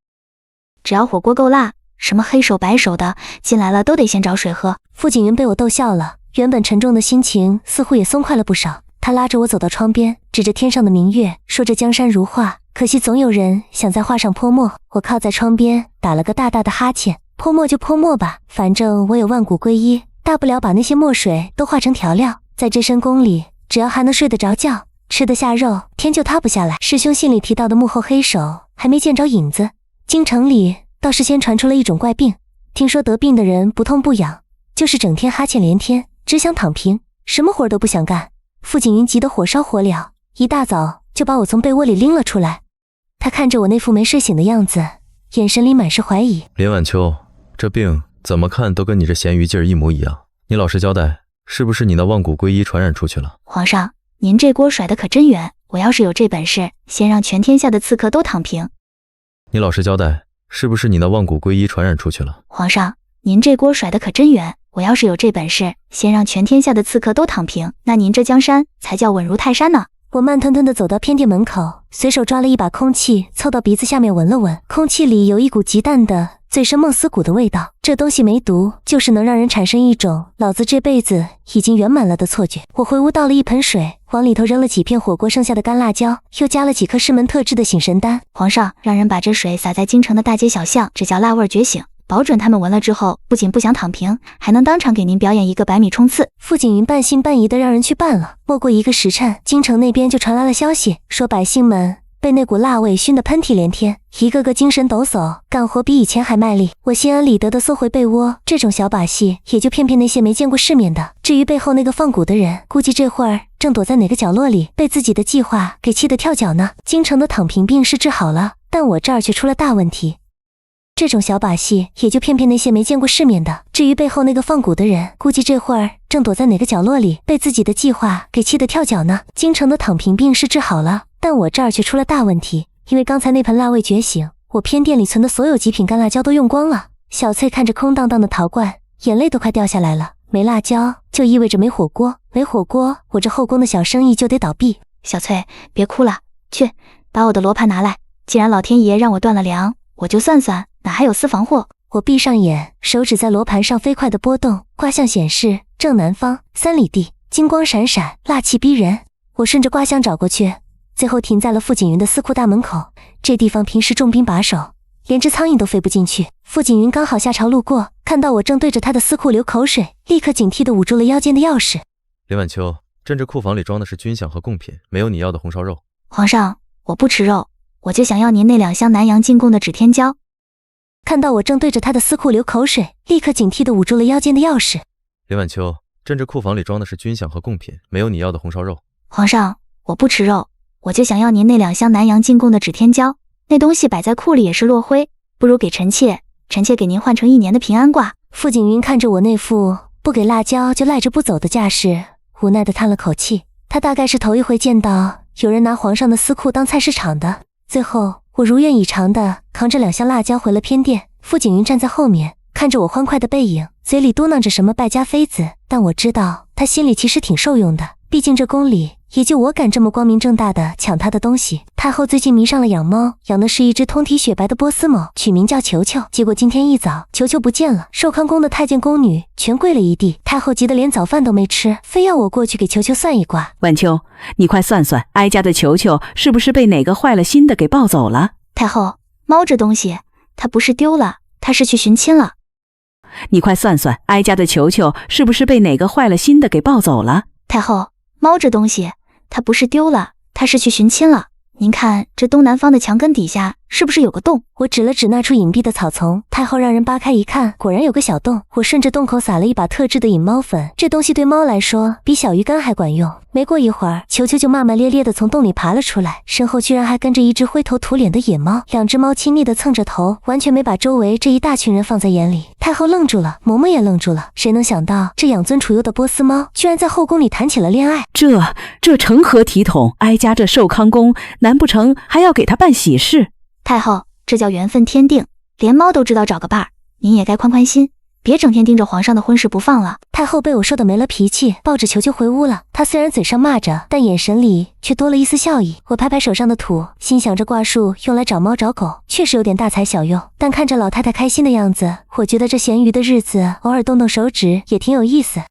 只要火锅够辣，什么黑手白手的进来了都得先找水喝。傅景云被我逗笑了，原本沉重的心情似乎也松快了不少。他拉着我走到窗边，指着天上的明月，说着江山如画，可惜总有人想在画上泼墨。我靠在窗边，打了个大大的哈欠。泼墨就泼墨吧，反正我有万古归一，大不了把那些墨水都化成调料。在这深宫里，只要还能睡得着觉，吃得下肉，天就塌不下来。师兄信里提到的幕后黑手还没见着影子，京城里倒是先传出了一种怪病，听说得病的人不痛不痒，就是整天哈欠连天，只想躺平，什么活都不想干。傅景云急得火烧火燎，一大早就把我从被窝里拎了出来。他看着我那副没睡醒的样子，眼神里满是怀疑。林晚秋，这病怎么看都跟你这咸鱼劲儿一模一样。你老实交代，是不是你那万古归一传染出去了？皇上，您这锅甩得可真远，我要是有这本事，先让全天下的刺客都躺平。你老实交代，是不是你那万古归一传染出去了？皇上，您这锅甩得可真远，我要是有这本事，先让全天下的刺客都躺平，那您这江山才叫稳如泰山呢。我慢吞吞地走到偏殿门口，随手抓了一把空气，凑到鼻子下面闻了闻，空气里有一股极淡的醉生梦死谷的味道。这东西没毒，就是能让人产生一种老子这辈子已经圆满了的错觉。我回屋倒了一盆水，往里头扔了几片火锅剩下的干辣椒，又加了几颗师门特制的醒神丹。皇上，让人把这水洒在京城的大街小巷，这叫辣味觉醒，保准他们闻了之后，不仅不想躺平，还能当场给您表演一个百米冲刺。傅景云半信半疑的让人去办了。没过1个时辰，京城那边就传来了消息，说百姓们被那股辣味熏得喷嚏连天，一个个精神抖擞，干活比以前还卖力。我心安理得地缩回被窝，这种小把戏也就骗骗那些没见过世面的。至于背后那个放蛊的人，估计这会儿正躲在哪个角落里，被自己的计划给气得跳脚呢。京城的躺平病是治好了，但我这儿却出了大问题。这种小把戏也就骗骗那些没见过世面的。至于背后那个放蛊的人，估计这会儿正躲在哪个角落里，被自己的计划给气得跳脚呢。京城的躺平病是治好了，但我这儿却出了大问题，因为刚才那盆辣味觉醒，我偏店里存的所有极品干辣椒都用光了。小翠看着空荡荡的陶罐，眼泪都快掉下来了。没辣椒就意味着没火锅，没火锅我这后宫的小生意就得倒闭。小翠，别哭了，去把我的罗盘拿来。既然老天爷让我断了粮，我就算算哪还有私房货。我闭上眼，手指在罗盘上飞快地波动，卦象显示正南方3里地，金光闪闪，辣气逼人。我顺着卦象找过去，最后停在了傅景云的司库大门口。这地方平时重兵把守，连只苍蝇都飞不进去。傅景云刚好下朝路过，看到我正对着他的司库流口水，立刻警惕地捂住了腰间的钥匙。林晚秋，朕这库房里装的是军饷和贡品，没有你要的红烧肉。皇上，我不吃肉，我就想要您那2箱南阳进贡的指天椒。看到我正对着他的司库流口水，立刻警惕地捂住了腰间的钥匙。林晚秋，朕这库房里装的是军饷和贡品，没有你要的红烧肉。皇上，我不吃肉，我就想要您那2箱南阳进贡的指天椒。那东西摆在库里也是落灰，不如给臣妾，臣妾给您换成1年的平安卦。傅景云看着我那副不给辣椒就赖着不走的架势，无奈地叹了口气。他大概是头一回见到有人拿皇上的司库当菜市场的。最后我如愿以偿地扛着2箱辣椒回了偏殿。傅景云站在后面看着我欢快的背影，嘴里嘟囔着什么败家妃子，但我知道他心里其实挺受用的，毕竟这宫里也就我敢这么光明正大地抢他的东西。太后最近迷上了养猫，养的是一只通体雪白的波斯猫，取名叫球球。结果今天一早球球不见了，寿康宫的太监宫女全跪了一地。太后急得连早饭都没吃，非要我过去给球球算一卦。晚秋，你快算算，哀家的球球是不是被哪个坏了心的给抱走了？太后，猫这东西，它不是丢了，它是去寻亲了。你快算算，哀家的球球是不是被哪个坏了心的给抱走了？太后，猫这东西，它不是丢了，它是去寻亲了。您看这东南方的墙根底下是不是有个洞？我指了指那处隐蔽的草丛，太后让人扒开一看，果然有个小洞。我顺着洞口撒了一把特制的引猫粉，这东西对猫来说比小鱼干还管用。没过一会儿，球球就骂骂咧咧地从洞里爬了出来，身后居然还跟着一只灰头土脸的野猫。2只猫亲密地蹭着头，完全没把周围这一大群人放在眼里。太后愣住了，嬷嬷也愣住了。谁能想到这养尊处优的波斯猫居然在后宫里谈起了恋爱？这成何体统？哀家这寿康宫难不成还要给他办喜事？太后，这叫缘分天定，连猫都知道找个伴儿，您也该宽宽心，别整天盯着皇上的婚事不放了。太后被我说的没了脾气，抱着球球回屋了。她虽然嘴上骂着，但眼神里却多了一丝笑意。我拍拍手上的土，心想这卦术用来找猫找狗确实有点大材小用，但看着老太太开心的样子，我觉得这闲余的日子偶尔动动手指也挺有意思。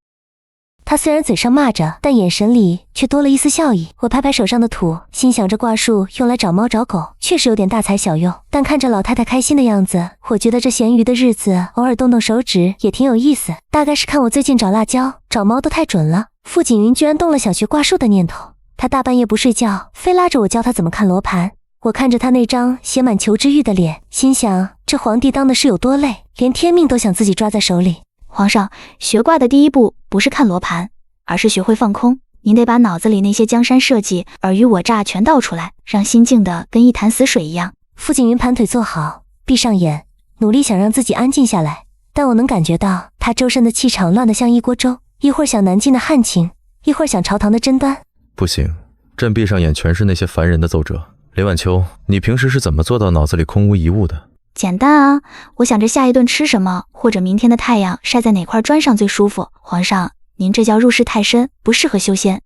她虽然嘴上骂着，但眼神里却多了一丝笑意。我拍拍手上的土，心想这卦术用来找猫找狗确实有点大材小用，但看着老太太开心的样子，我觉得这闲余的日子偶尔动动手指也挺有意思。大概是看我最近找辣椒找猫都太准了，傅景云居然动了想学卦术的念头。他大半夜不睡觉，非拉着我教他怎么看罗盘。我看着他那张写满求知欲的脸，心想这皇帝当的是有多累，连天命都想自己抓在手里。皇上，学卦的第一步不是看罗盘，而是学会放空。您得把脑子里那些江山社稷、尔虞我诈全倒出来，让心静的跟一潭死水一样。傅景云盘腿坐好，闭上眼，努力想让自己安静下来，但我能感觉到他周身的气场乱得像一锅粥，一会儿想南晋的汉卿，一会儿想朝堂的贞端。不行，朕闭上眼全是那些烦人的奏折。林晚秋，你平时是怎么做到脑子里空无一物的？简单啊，我想着下一顿吃什么，或者明天的太阳晒在哪块砖上最舒服。皇上，您这叫入世太深，不适合修仙。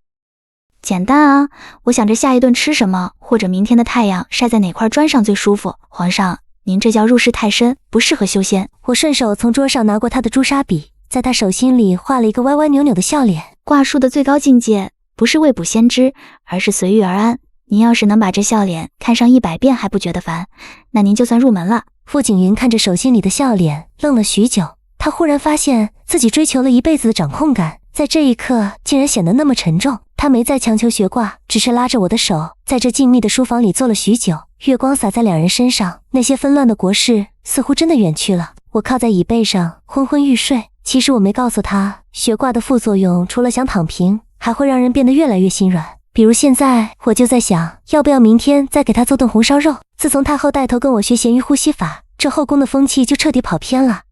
简单啊，我想着下一顿吃什么，或者明天的太阳晒在哪块砖上最舒服。皇上，您这叫入世太深，不适合修仙。我顺手从桌上拿过他的朱砂笔，在他手心里画了一个歪歪扭扭的笑脸。卦术的最高境界不是未卜先知，而是随遇而安。您要是能把这笑脸看上100遍还不觉得烦，那您就算入门了。傅景云看着手心里的笑脸，愣了许久。他忽然发现自己追求了一辈子的掌控感，在这一刻竟然显得那么沉重。他没再强求学卦，只是拉着我的手，在这静谧的书房里坐了许久。月光洒在2人身上，那些纷乱的国事似乎真的远去了。我靠在椅背上昏昏欲睡。其实我没告诉他，学卦的副作用除了想躺平，还会让人变得越来越心软。比如现在我就在想，要不要明天再给他做顿红烧肉。自从太后带头跟我学咸鱼呼吸法，这后宫的风气就彻底跑偏了。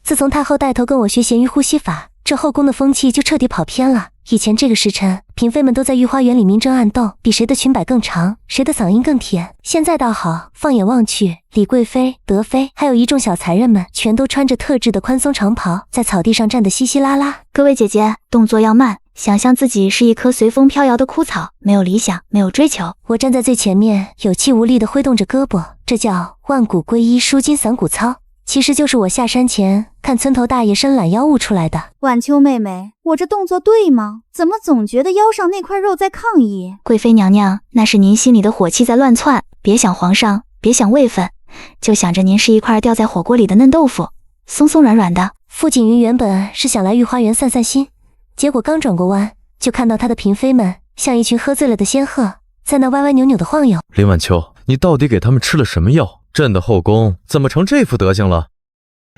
自从太后带头跟我学咸鱼呼吸法，这后宫的风气就彻底跑偏了。以前这个时辰，嫔妃们都在御花园里明争暗斗，比谁的裙摆更长，谁的嗓音更甜。现在倒好，放眼望去，李贵妃、德妃，还有一众小才人们，全都穿着特制的宽松长袍，在草地上站得稀稀拉拉。各位姐姐，动作要慢，想象自己是一棵随风飘摇的枯草，没有理想，没有追求。我站在最前面，有气无力地挥动着胳膊，这叫万骨归一舒筋散骨操。其实就是我下山前看村头大爷伸懒腰悟出来的。晚秋妹妹，我这动作对吗？怎么总觉得腰上那块肉在抗议？贵妃娘娘，那是您心里的火气在乱窜，别想皇上，别想位分，就想着您是一块掉在火锅里的嫩豆腐，松松软软的。傅景云原本是想来御花园散散心，结果刚转过弯，就看到他的嫔妃们像一群喝醉了的仙鹤，在那歪歪扭扭的晃悠。林晚秋，你到底给他们吃了什么药？朕的后宫怎么成这副德行了？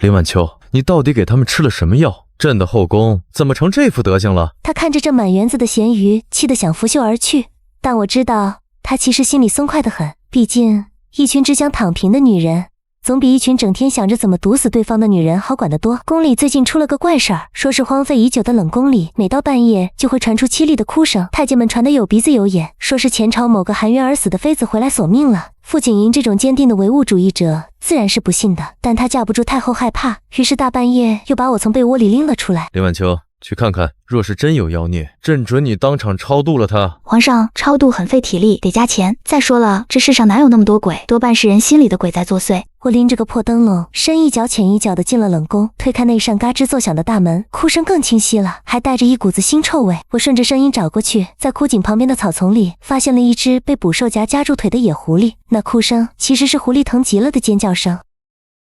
林晚秋，你到底给他们吃了什么药？朕的后宫怎么成这副德行了？他看着这满园子的咸鱼，气得想拂袖而去，但我知道他其实心里松快得很，毕竟一群只想躺平的女人，总比一群整天想着怎么毒死对方的女人好管得多。宫里最近出了个怪事儿，说是荒废已久的冷宫里，每到半夜就会传出凄厉的哭声，太监们传得有鼻子有眼，说是前朝某个含冤而死的妃子回来索命了。傅景云这种坚定的唯物主义者自然是不信的，但他架不住太后害怕，于是大半夜又把我从被窝里拎了出来。林晚秋，去看看，若是真有妖孽，朕准你当场超度了他。皇上，超度很费体力，得加钱。再说了，这世上哪有那么多鬼，多半是人心里的鬼在作祟。我拎着个破灯笼，深一脚浅一脚的进了冷宫，推开那扇嘎吱作响的大门，哭声更清晰了，还带着一股子腥臭味。我顺着声音找过去，在枯井旁边的草丛里，发现了一只被捕兽夹夹住腿的野狐狸。那哭声其实是狐狸疼极了的尖叫声。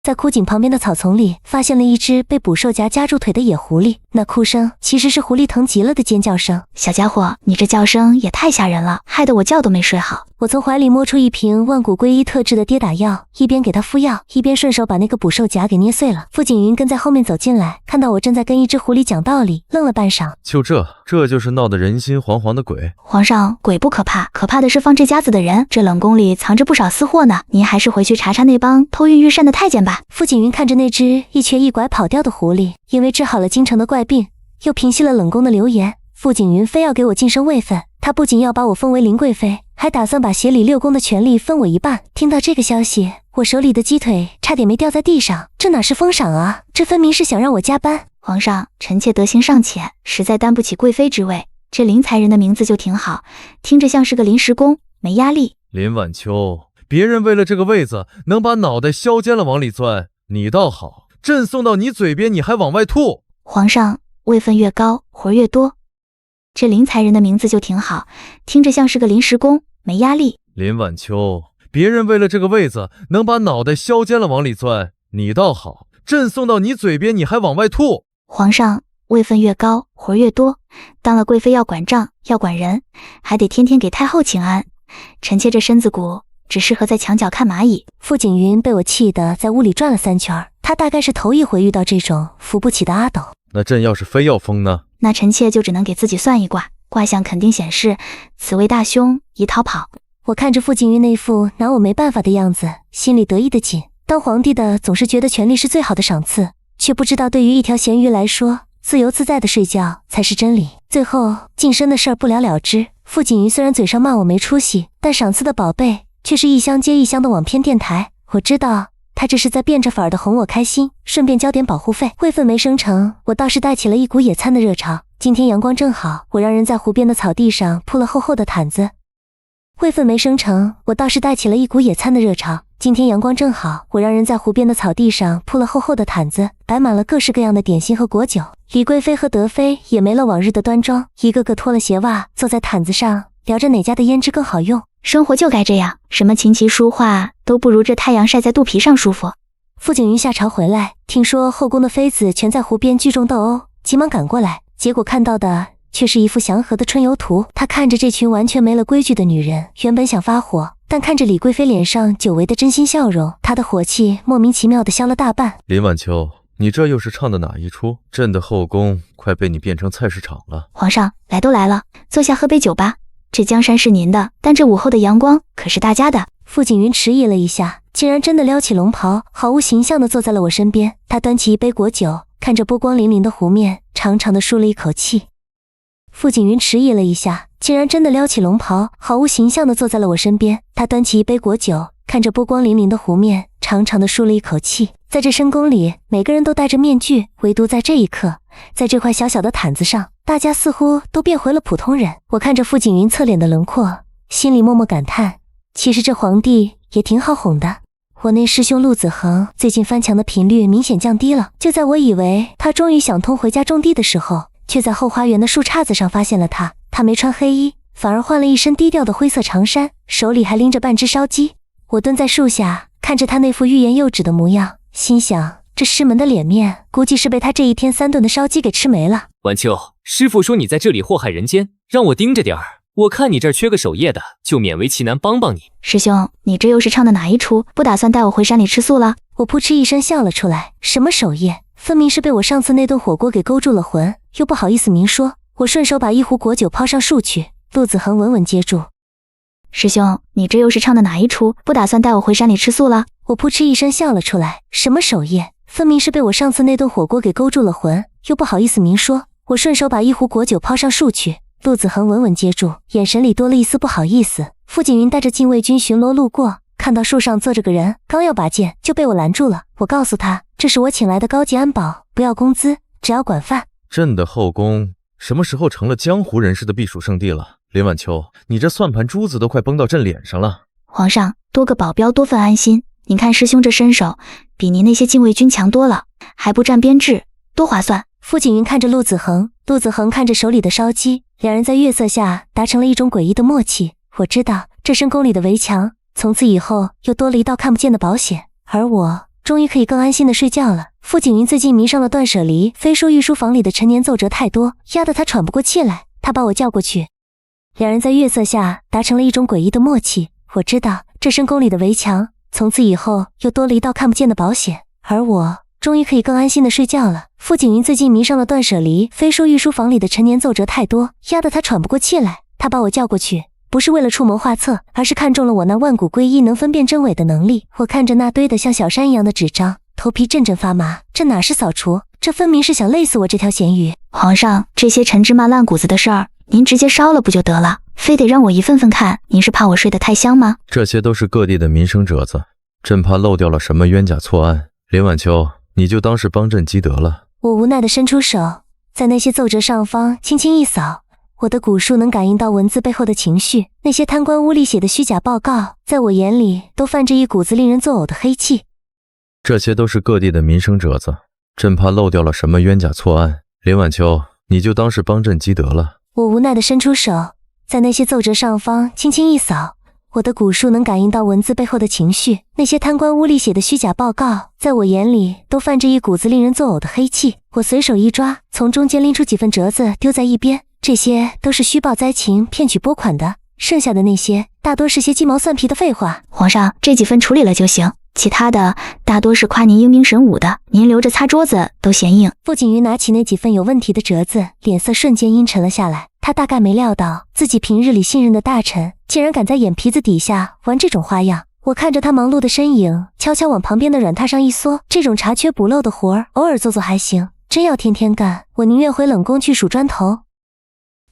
在枯井旁边的草丛里，发现了一只被捕兽夹夹住腿的野狐狸。那哭声其实是狐狸疼极了的尖叫声。小家伙，你这叫声也太吓人了，害得我觉都没睡好。我从怀里摸出一瓶万骨归一特制的跌打药，一边给他敷药，一边顺手把那个捕兽夹给捏碎了。傅景云跟在后面走进来，看到我正在跟一只狐狸讲道理，愣了半晌。就这就是闹得人心惶惶的鬼。皇上，鬼不可怕，可怕的是放这家子的人。这冷宫里藏着不少私货呢，您还是回去查查那帮偷运御膳的太监吧。傅景云看着那只一瘸一拐跑掉的狐狸，因为治好了京城的怪病，又平息了冷宫的流言，傅景云非要给我晋升位分。他不仅要把我封为林贵妃，还打算把协理六宫的权力分我一半。听到这个消息，我手里的鸡腿差点没掉在地上。这哪是封赏啊，这分明是想让我加班。皇上，臣妾德行尚浅，实在担不起贵妃之位。这林才人的名字就挺好，听着像是个临时工，没压力。林晚秋，别人为了这个位子能把脑袋削尖了往里钻，你倒好，朕送到你嘴边你还往外吐。皇上，位分越高，活越多。这林才人的名字就挺好，听着像是个临时工，没压力。林晚秋，别人为了这个位子能把脑袋削尖了往里钻，你倒好，朕送到你嘴边你还往外吐。皇上，位分越高，活越多。当了贵妃要管账，要管人，还得天天给太后请安。臣妾这身子骨只适合在墙角看蚂蚁。傅景云被我气得在屋里转了3圈，他大概是头一回遇到这种扶不起的阿斗。那朕要是非要封呢？那臣妾就只能给自己算一卦，卦象肯定显示此位大凶，宜逃跑。我看着傅景云那副拿我没办法的样子，心里得意的紧。当皇帝的总是觉得权力是最好的赏赐，却不知道对于一条咸鱼来说，自由自在的睡觉才是真理。最后晋升的事儿不了了之，傅景云虽然嘴上骂我没出息，但赏赐的宝贝却是一箱接一箱的网骗电台。我知道他这是在变着法儿的哄我开心，顺便交点保护费。位分没升成，我倒是带起了一股野餐的热潮。今天阳光正好，我让人在湖边的草地上铺了厚厚的毯子。位分没升成，我倒是带起了一股野餐的热潮。今天阳光正好，我让人在湖边的草地上铺了厚厚的毯子，摆满了各式各样的点心和果酒。李贵妃和德妃也没了往日的端庄，一个个脱了鞋袜，坐在毯子上聊着哪家的胭脂更好用。生活就该这样，什么琴棋书画都不如这太阳晒在肚皮上舒服。傅景云下朝回来，听说后宫的妃子全在湖边聚众斗殴，急忙赶过来，结果看到的却是一幅祥和的春游图。他看着这群完全没了规矩的女人，原本想发火，但看着李贵妃脸上久违的真心笑容，他的火气莫名其妙地消了大半。林晚秋，你这又是唱的哪一出？朕的后宫快被你变成菜市场了。皇上，来都来了，坐下喝杯酒吧。这江山是您的，但这午后的阳光可是大家的。傅景云迟疑了一下，竟然真的撩起龙袍，毫无形象地坐在了我身边。他端起一杯果酒，看着波光粼粼的湖面，长长的舒了一口气。傅景云迟疑了一下，竟然真的撩起龙袍，毫无形象地坐在了我身边。他端起一杯果酒，看着波光粼粼的湖面，长长的舒了一口气。在这深宫里，每个人都戴着面具，唯独在这一刻，在这块小小的毯子上，大家似乎都变回了普通人。我看着傅景云侧脸的轮廓，心里默默感叹，其实这皇帝也挺好哄的。我那师兄陆子恒最近翻墙的频率明显降低了，就在我以为他终于想通回家种地的时候，却在后花园的树杈子上发现了他。他没穿黑衣，反而换了一身低调的灰色长衫，手里还拎着半只烧鸡。我蹲在树下，看着他那副欲言又止的模样，心想这师门的脸面估计是被他这一天3顿的烧鸡给吃没了。晚秋，师父说你在这里祸害人间，让我盯着点儿。我看你这儿缺个守夜的，就勉为其难帮帮你。师兄，你这又是唱的哪一出？不打算带我回山里吃素了？我扑哧一声笑了出来，什么守夜，分明是被我上次那顿火锅给勾住了魂，又不好意思明说。我顺手把一壶果酒抛上树去，陆子恒稳稳接住。师兄，你这又是唱的哪一出？不打算带我回山里吃素了？我扑哧一声笑了出来，什么守夜，分明是被我上次那顿火锅给勾住了魂，又不好意思明说。我顺手把一壶果酒抛上树去，陆子恒稳稳接住，眼神里多了一丝不好意思。傅景云带着禁卫军巡逻路过，看到树上坐着个人，刚要拔剑就被我拦住了。我告诉他，这是我请来的高级安保，不要工资，只要管饭。朕的后宫什么时候成了江湖人士的避暑胜地了？林晚秋，你这算盘珠子都快崩到朕脸上了。皇上，多个保镖多份安心，您看师兄这身手，比您那些禁卫军强多了，还不占编制，多划算。傅景云看着陆子恒，陆子恒看着手里的烧鸡，两人在月色下达成了一种诡异的默契。我知道这深宫里的围墙从此以后又多了一道看不见的保险，而我终于可以更安心的睡觉了。傅景云最近迷上了断舍离，非说御书房里的陈年奏折太多，压得他喘不过气来。他把我叫过去，两人在月色下达成了一种诡异的默契。我知道这深宫里的围墙从此以后又多了一道看不见的保险，而我终于可以更安心的睡觉了。傅景云最近迷上了断舍离，非说御书房里的陈年奏折太多，压得他喘不过气来。他把我叫过去，不是为了出谋划策，而是看中了我那万古归一能分辨真伪的能力。我看着那堆的像小山一样的纸张，头皮阵阵发麻。这哪是扫除，这分明是想累死我这条咸鱼。皇上，这些陈芝麻烂谷子的事儿，您直接烧了不就得了？非得让我一份份看，您是怕我睡得太香吗？这些都是各地的民生折子，朕怕漏掉了什么冤假错案。林晚秋，你就当是帮朕积德了。我无奈地伸出手，在那些奏折上方轻轻一扫，我的蛊术能感应到文字背后的情绪。那些贪官污吏写的虚假报告，在我眼里都泛着一股子令人作呕的黑气。这些都是各地的民生折子，朕怕漏掉了什么冤假错案。林晚秋，你就当是帮朕积德了。我无奈地伸出手，在那些奏折上方轻轻一扫，我的蛊术能感应到文字背后的情绪。那些贪官污吏写的虚假报告，在我眼里都泛着一股子令人作呕的黑气。我随手一抓，从中间拎出几份折子丢在一边，这些都是虚报灾情骗取拨款的，剩下的那些大多是些鸡毛蒜皮的废话。皇上，这几份处理了就行，其他的大多是夸您英明神武的，您留着擦桌子都嫌硬。傅景云拿起那几份有问题的折子，脸色瞬间阴沉了下来。他大概没料到自己平日里信任的大臣竟然敢在眼皮子底下玩这种花样。我看着他忙碌的身影，悄悄往旁边的软榻上一缩。这种查缺补漏的活儿偶尔做做还行，真要天天干，我宁愿回冷宫去数砖头。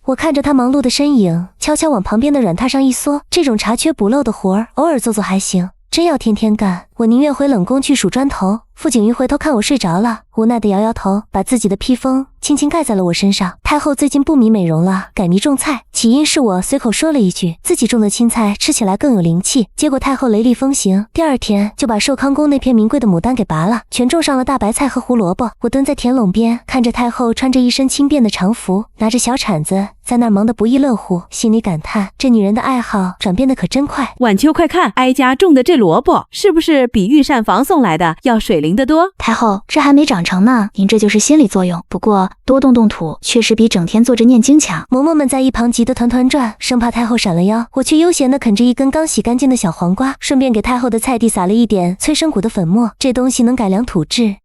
我看着他忙碌的身影，悄悄往旁边的软榻上一缩。这种查缺补漏的活儿偶尔做做还行，真要天天干，我宁愿回冷宫去数砖头。傅景云回头看我睡着了，无奈地摇摇头，把自己的披风轻轻盖在了我身上。太后最近不迷美容了，改迷种菜。起因是我随口说了一句自己种的青菜吃起来更有灵气，结果太后雷厉风行，第二天就把寿康宫那片名贵的牡丹给拔了，全种上了大白菜和胡萝卜。我蹲在田垄边，看着太后穿着一身轻便的常服，拿着小铲子在那儿忙得不亦乐乎，心里感叹这女人的爱好转变得可真快。晚秋快看，哀家种的这萝卜是不是比御膳房送来的要水灵得多？太后，这还没长成呢，您这就是心理作用。不过多动动土确实比整天坐着念经强。嬷嬷们在一旁急得团团转，生怕太后闪了腰。我却悠闲地啃着一根刚洗干净的小黄瓜，顺便给太后的菜地撒了一点催生谷的粉末，这东西能改良土质。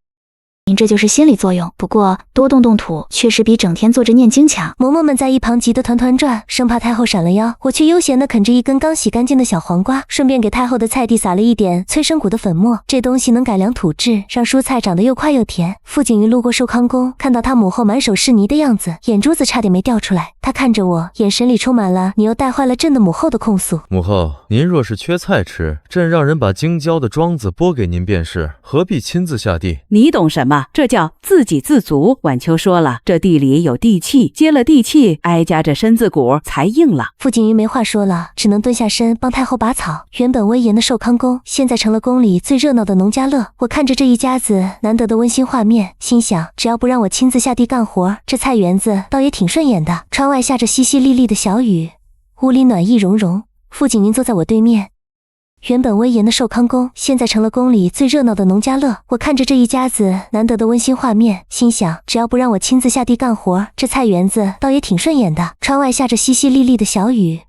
您这就是心理作用，不过多动动土确实比整天坐着念经强。嬷嬷们在一旁急得团团转，生怕太后闪了腰，我却悠闲地啃着一根刚洗干净的小黄瓜，顺便给太后的菜地撒了一点催生谷的粉末。这东西能改良土质，让蔬菜长得又快又甜。傅景云路过寿康宫，看到他母后满手是泥的样子，眼珠子差点没掉出来。他看着我，眼神里充满了你又带坏了朕的母后的控诉。母后，您若是缺菜吃，朕让人把京郊的庄子拨给您便是，何必亲自下地？你懂什么？这叫自给自足。晚秋说了，这地里有地气，接了地气，挨家这身子骨才硬了。傅景云没话说了，只能蹲下身帮太后拔草。原本威严的寿康宫，现在成了宫里最热闹的农家乐。我看着这一家子难得的温馨画面，心想，只要不让我亲自下地干活，这菜园子倒也挺顺眼的。窗外下着淅淅沥沥的小雨，屋里暖意融融。傅景云坐在我对面。原本威严的寿康宫，现在成了宫里最热闹的农家乐。我看着这一家子难得的温馨画面，心想，只要不让我亲自下地干活，这菜园子倒也挺顺眼的。窗外下着淅淅沥沥的小雨，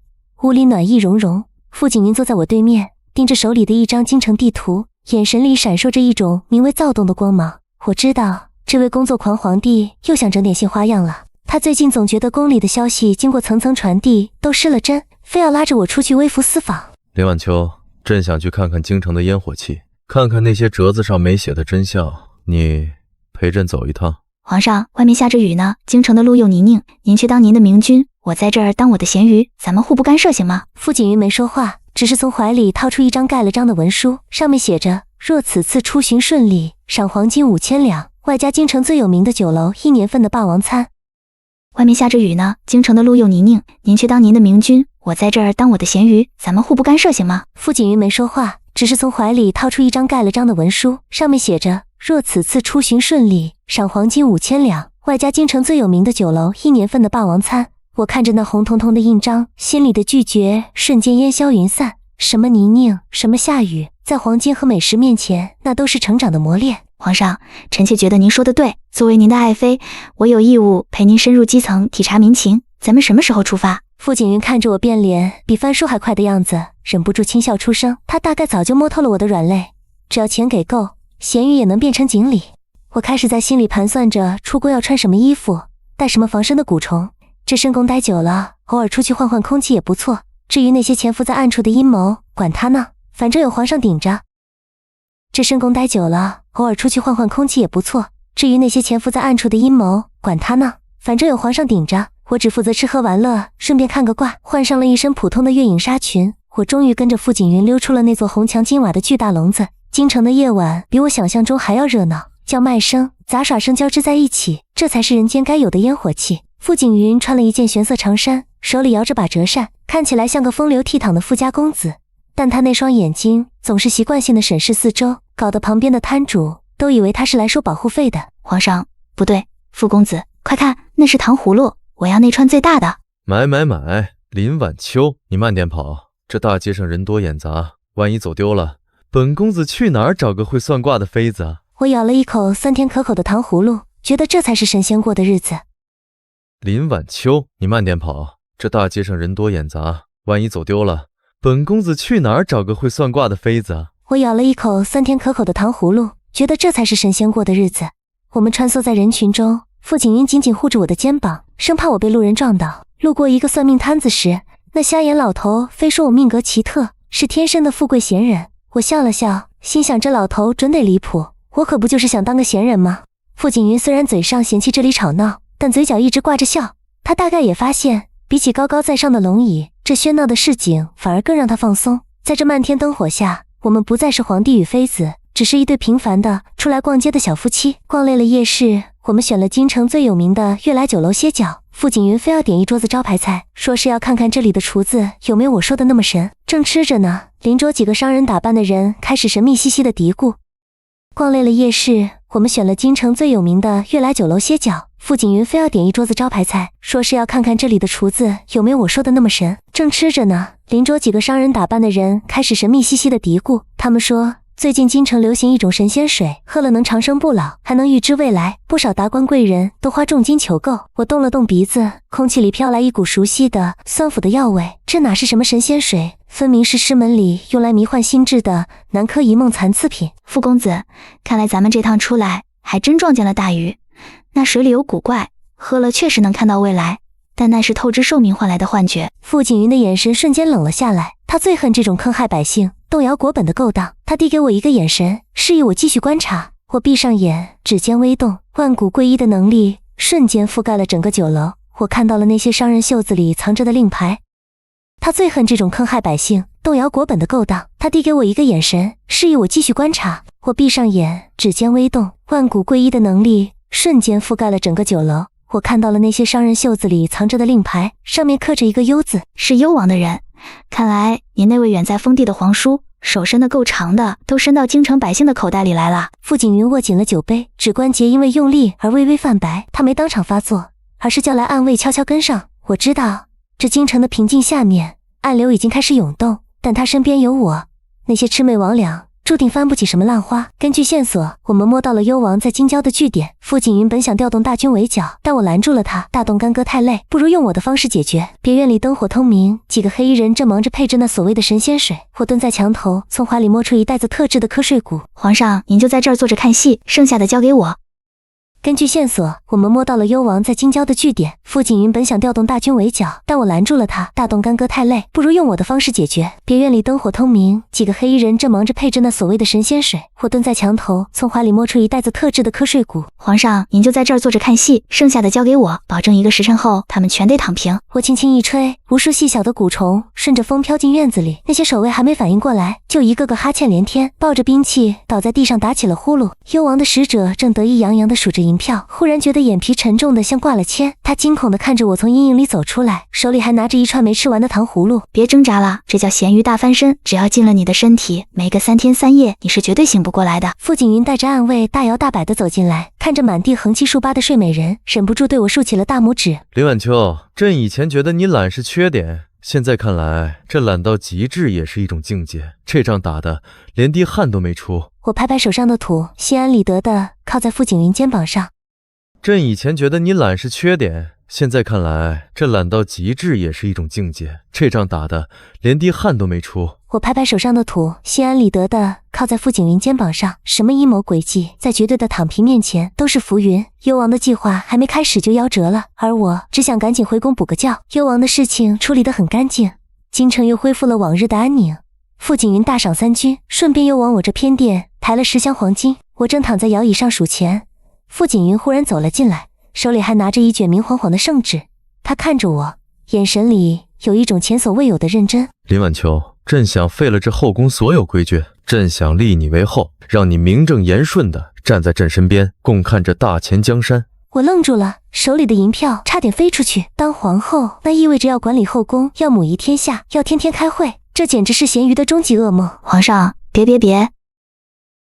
屋里暖意融融。傅景云坐在我对面，盯着手里的一张京城地图，眼神里闪烁着一种名为躁动的光芒。我知道，这位工作狂皇帝又想整点新花样了。他最近总觉得宫里的消息经过层层传递都失了真，非要拉着我出去微服私访。林晚秋，朕想去看看京城的烟火气，看看那些折子上没写的真相，你陪朕走一趟。皇上，外面下着雨呢，京城的路又泥泞，您去当您的明君，我在这儿当我的咸鱼，咱们互不干涉行吗？傅景云没说话，只是从怀里掏出一张盖了章的文书，上面写着，若此次出巡顺利，赏黄金5000两，外加京城最有名的酒楼1年份的霸王餐。外面下着雨呢，京城的路又泥泞，您去当您的明君，我在这儿当我的咸鱼，咱们互不干涉行吗？傅景云没说话，只是从怀里掏出一张盖了章的文书，上面写着，若此次出巡顺利，赏黄金5000两，外加京城最有名的酒楼1年份的霸王餐。我看着那红彤彤的印章，心里的拒绝瞬间烟消云散。什么泥泞，什么下雨，在黄金和美食面前，那都是成长的磨练。皇上，臣妾觉得您说的对，作为您的爱妃，我有义务陪您深入基层体察民情。咱们什么时候出发？傅景云看着我变脸比翻书还快的样子，忍不住轻笑出声。他大概早就摸透了我的软肋，只要钱给够，咸鱼也能变成锦鲤。我开始在心里盘算着出国要穿什么衣服，带什么防身的蛊虫。这深宫待久了，偶尔出去换换空气也不错。至于那些潜伏在暗处的阴谋，管他呢，反正有皇上顶着。这深宫待久了，偶尔出去换换空气也不错。至于那些潜伏在暗处的阴谋，管他呢，反正有皇上顶着。我只负责吃喝玩乐，顺便看个卦。换上了一身普通的月影纱裙，我终于跟着傅景云溜出了那座红墙金瓦的巨大笼子。京城的夜晚比我想象中还要热闹，叫卖声、杂耍声交织在一起，这才是人间该有的烟火气。傅景云穿了一件玄色长衫，手里摇着把折扇，看起来像个风流倜傥的富家公子，但他那双眼睛总是习惯性的审视四周，搞得旁边的摊主都以为他是来收保护费的。皇上，不对，傅公子，快看，那是糖葫芦，我要那串最大的。买！林晚秋，你慢点跑，这大街上人多眼杂，万一走丢了，本公子去哪儿找个会算卦的妃子啊？我咬了一口酸甜可口的糖葫芦，觉得这才是神仙过的日子。林晚秋，你慢点跑，这大街上人多眼杂，万一走丢了，本公子去哪儿找个会算卦的妃子啊？我咬了一口酸甜可口的糖葫芦，觉得这才是神仙过的日子。我们穿梭在人群中，傅景云紧紧护着我的肩膀，生怕我被路人撞倒。路过一个算命摊子时，那瞎眼老头非说我命格奇特，是天生的富贵闲人。我笑了笑，心想这老头准得离谱，我可不就是想当个闲人吗？傅景云虽然嘴上嫌弃这里吵闹，但嘴角一直挂着笑。他大概也发现，比起高高在上的龙椅，这喧闹的市井反而更让他放松。在这漫天灯火下，我们不再是皇帝与妃子，只是一对平凡的出来逛街的小夫妻。逛累了夜市，我们选了京城最有名的悦来酒楼歇脚。傅景云非要点一桌子招牌菜，说是要看看这里的厨子有没有我说的那么神。正吃着呢，邻桌几个商人打扮的人开始神秘兮兮的嘀咕。逛累了夜市，我们选了京城最有名的悦来酒楼歇脚。傅景云非要点一桌子招牌菜，说是要看看这里的厨子有没有我说的那么神。正吃着呢，邻桌几个商人打扮的人开始神秘兮兮的嘀咕。他们说，最近京城流行一种神仙水，喝了能长生不老，还能预知未来，不少达官贵人都花重金求购。我动了动鼻子，空气里飘来一股熟悉的酸腐的药味，这哪是什么神仙水，分明是师门里用来迷幻心智的南柯一梦残次品。傅公子，看来咱们这趟出来还真撞见了大鱼。那水里有古怪，喝了确实能看到未来，但那是透支寿命换来的幻觉。傅景云的眼神瞬间冷了下来，他最恨这种坑害百姓、动摇国本的勾当。他递给我一个眼神，示意我继续观察。我闭上眼，指尖微动，万古归一的能力瞬间覆盖了整个酒楼。我看到了那些商人袖子里藏着的令牌。他最恨这种坑害百姓、动摇国本的勾当。他递给我一个眼神，示意我继续观察。我闭上眼，指尖微动，万古归一的能力瞬间覆盖了整个酒楼。我看到了那些商人袖子里藏着的令牌，上面刻着一个幽字，是幽王的人。看来您那位远在封地的皇叔手伸得够长的，都伸到京城百姓的口袋里来了。傅景云握紧了酒杯，指关节因为用力而微微泛白。他没当场发作，而是叫来暗卫悄悄跟上。我知道这京城的平静下面暗流已经开始涌动，但他身边有我，那些魑魅魍魉注定翻不起什么浪花。根据线索，我们摸到了幽王在京郊的据点。傅景云本想调动大军围剿，但我拦住了他。大动干戈太累，不如用我的方式解决。别院里灯火通明，几个黑衣人正忙着配置那所谓的神仙水。我蹲在墙头，从怀里摸出一袋子特制的瞌睡骨。皇上，您就在这儿坐着看戏，剩下的交给我。根据线索，我们摸到了幽王在京郊的据点。傅景云本想调动大军围剿，但我拦住了他。大动干戈太累，不如用我的方式解决。别院里灯火通明，几个黑衣人正忙着配置那所谓的神仙水。我蹲在墙头，从怀里摸出一袋子特制的瞌睡骨。皇上，您就在这儿坐着看戏，剩下的交给我，保证1个时辰后他们全得躺平。我轻轻一吹，无数细小的蛊虫顺着风飘进院子里。那些守卫还没反应过来，就一个个哈欠连天，抱着兵器倒在地上打起了呼噜。幽王的使者正得意洋洋地数着银票，忽然觉得眼皮沉重的像挂了铅。他惊恐地看着我从阴影里走出来，手里还拿着一串没吃完的糖葫芦。别挣扎了，这叫咸鱼大翻身，只要进了你的身体，没个3天3夜你是绝对醒不过来的。傅景云带着暗卫大摇大摆地走进来，看着满地横七竖八的睡美人，忍不住对我竖起了大拇指。林晚秋，朕以前觉得你懒是缺点，现在看来这懒到极致也是一种境界。这仗打的连滴汗都没出。我拍拍手上的土，心安理得地靠在傅景云肩膀上。朕以前觉得你懒是缺点，现在看来这懒到极致也是一种境界。这仗打的连滴汗都没出。我拍拍手上的土，心安理得地靠在傅景云肩膀上。什么阴谋诡计，在绝对的躺平面前都是浮云。幽王的计划还没开始就夭折了，而我只想赶紧回宫补个觉。幽王的事情处理得很干净，京城又恢复了往日的安宁。傅景云大赏3军，顺便又往我这偏殿抬了10箱黄金。我正躺在摇椅上数钱，傅景云忽然走了进来，手里还拿着一卷明晃晃的圣旨。他看着我，眼神里有一种前所未有的认真。林晚秋，朕想废了这后宫所有规矩，朕想立你为后，让你名正言顺的站在朕身边，共看这大钱江山。我愣住了，手里的银票差点飞出去。当皇后，那意味着要管理后宫，要母仪天下，要天天开会，这简直是咸鱼的终极噩梦。皇上，别！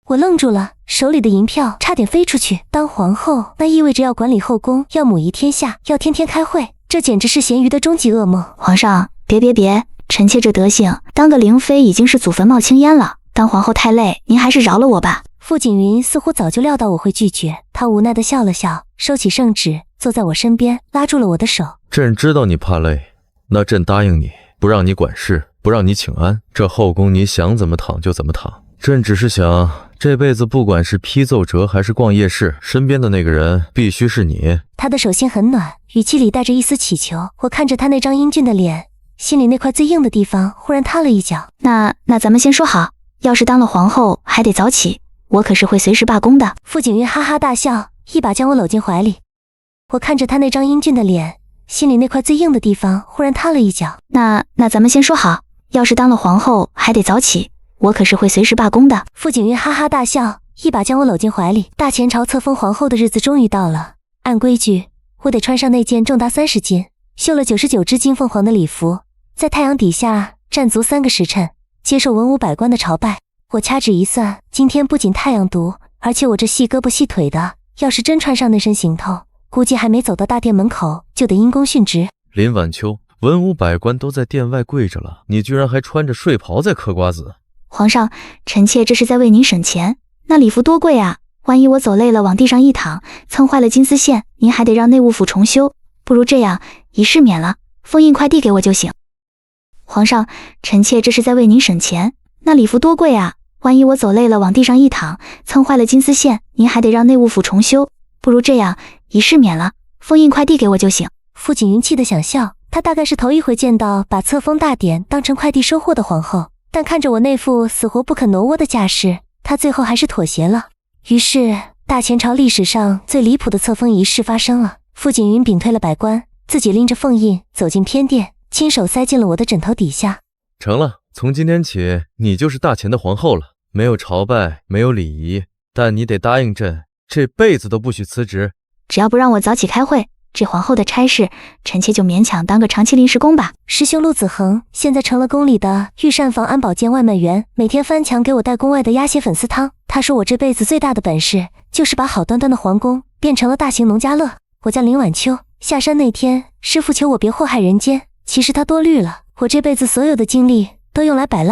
我愣住了，手里的银票差点飞出去。当皇后，那意味着要管理后宫，要母仪天下，要天天开会，这简直是咸鱼的终极噩梦。皇上，别！臣妾这德行，当个灵妃已经是祖坟冒青烟了。当皇后太累，您还是饶了我吧。傅景云似乎早就料到我会拒绝，他无奈地笑了笑，收起圣旨，坐在我身边，拉住了我的手。朕知道你怕累，那朕答应你，不让你管事，不让你请安，这后宫你想怎么躺就怎么躺。朕只是想，这辈子不管是批奏折还是逛夜市，身边的那个人必须是你。他的手心很暖，语气里带着一丝乞求。我看着他那张英俊的脸，心里那块最硬的地方忽然塌了一角。那咱们先说好，要是当了皇后还得早起，我可是会随时罢工的。傅景云哈哈大笑，一把将我搂进怀里。我看着他那张英俊的脸，心里那块最硬的地方忽然塌了一角。那咱们先说好，要是当了皇后还得早起，我可是会随时罢工的。傅景云哈哈大笑，一把将我搂进怀里。大前朝册封皇后的日子终于到了，按规矩，我得穿上那件重达30斤、绣了99只金凤凰的礼服，在太阳底下站足3个时辰，接受文武百官的朝拜。我掐指一算，今天不仅太阳毒，而且我这细胳膊细腿的，要是真穿上那身行头，估计还没走到大殿门口就得因公殉职。林晚秋，文武百官都在殿外跪着了，你居然还穿着睡袍在嗑瓜子。皇上，臣妾这是在为您省钱，那礼服多贵啊，万一我走累了往地上一躺，蹭坏了金丝线，您还得让内务府重修。不如这样，一事免了，封印快递给我就行。皇上，臣妾这是在为您省钱，那礼服多贵啊，万一我走累了往地上一躺，蹭坏了金丝线，您还得让内务府重修。不如这样，一事免了，封印快递给我就行。傅景云气得想笑，他大概是头一回见到把册封大典当成快递收货的皇后，但看着我那副死活不肯挪窝的架势，他最后还是妥协了。于是大前朝历史上最离谱的册封仪式发生了。傅景云屏退了百官，自己拎着凤印走进偏殿，亲手塞进了我的枕头底下。成了，从今天起，你就是大前的皇后了。没有朝拜，没有礼仪，但你得答应朕，这辈子都不许辞职。只要不让我早起开会，这皇后的差事，臣妾就勉强当个长期临时工吧。师兄陆子恒现在成了宫里的御膳房安保监外卖员，每天翻墙给我带宫外的鸭血粉丝汤。他说我这辈子最大的本事，就是把好端端的皇宫变成了大型农家乐。我叫林晚秋，下山那天，师父求我别祸害人间，其实他多虑了，我这辈子所有的精力都用来摆烂。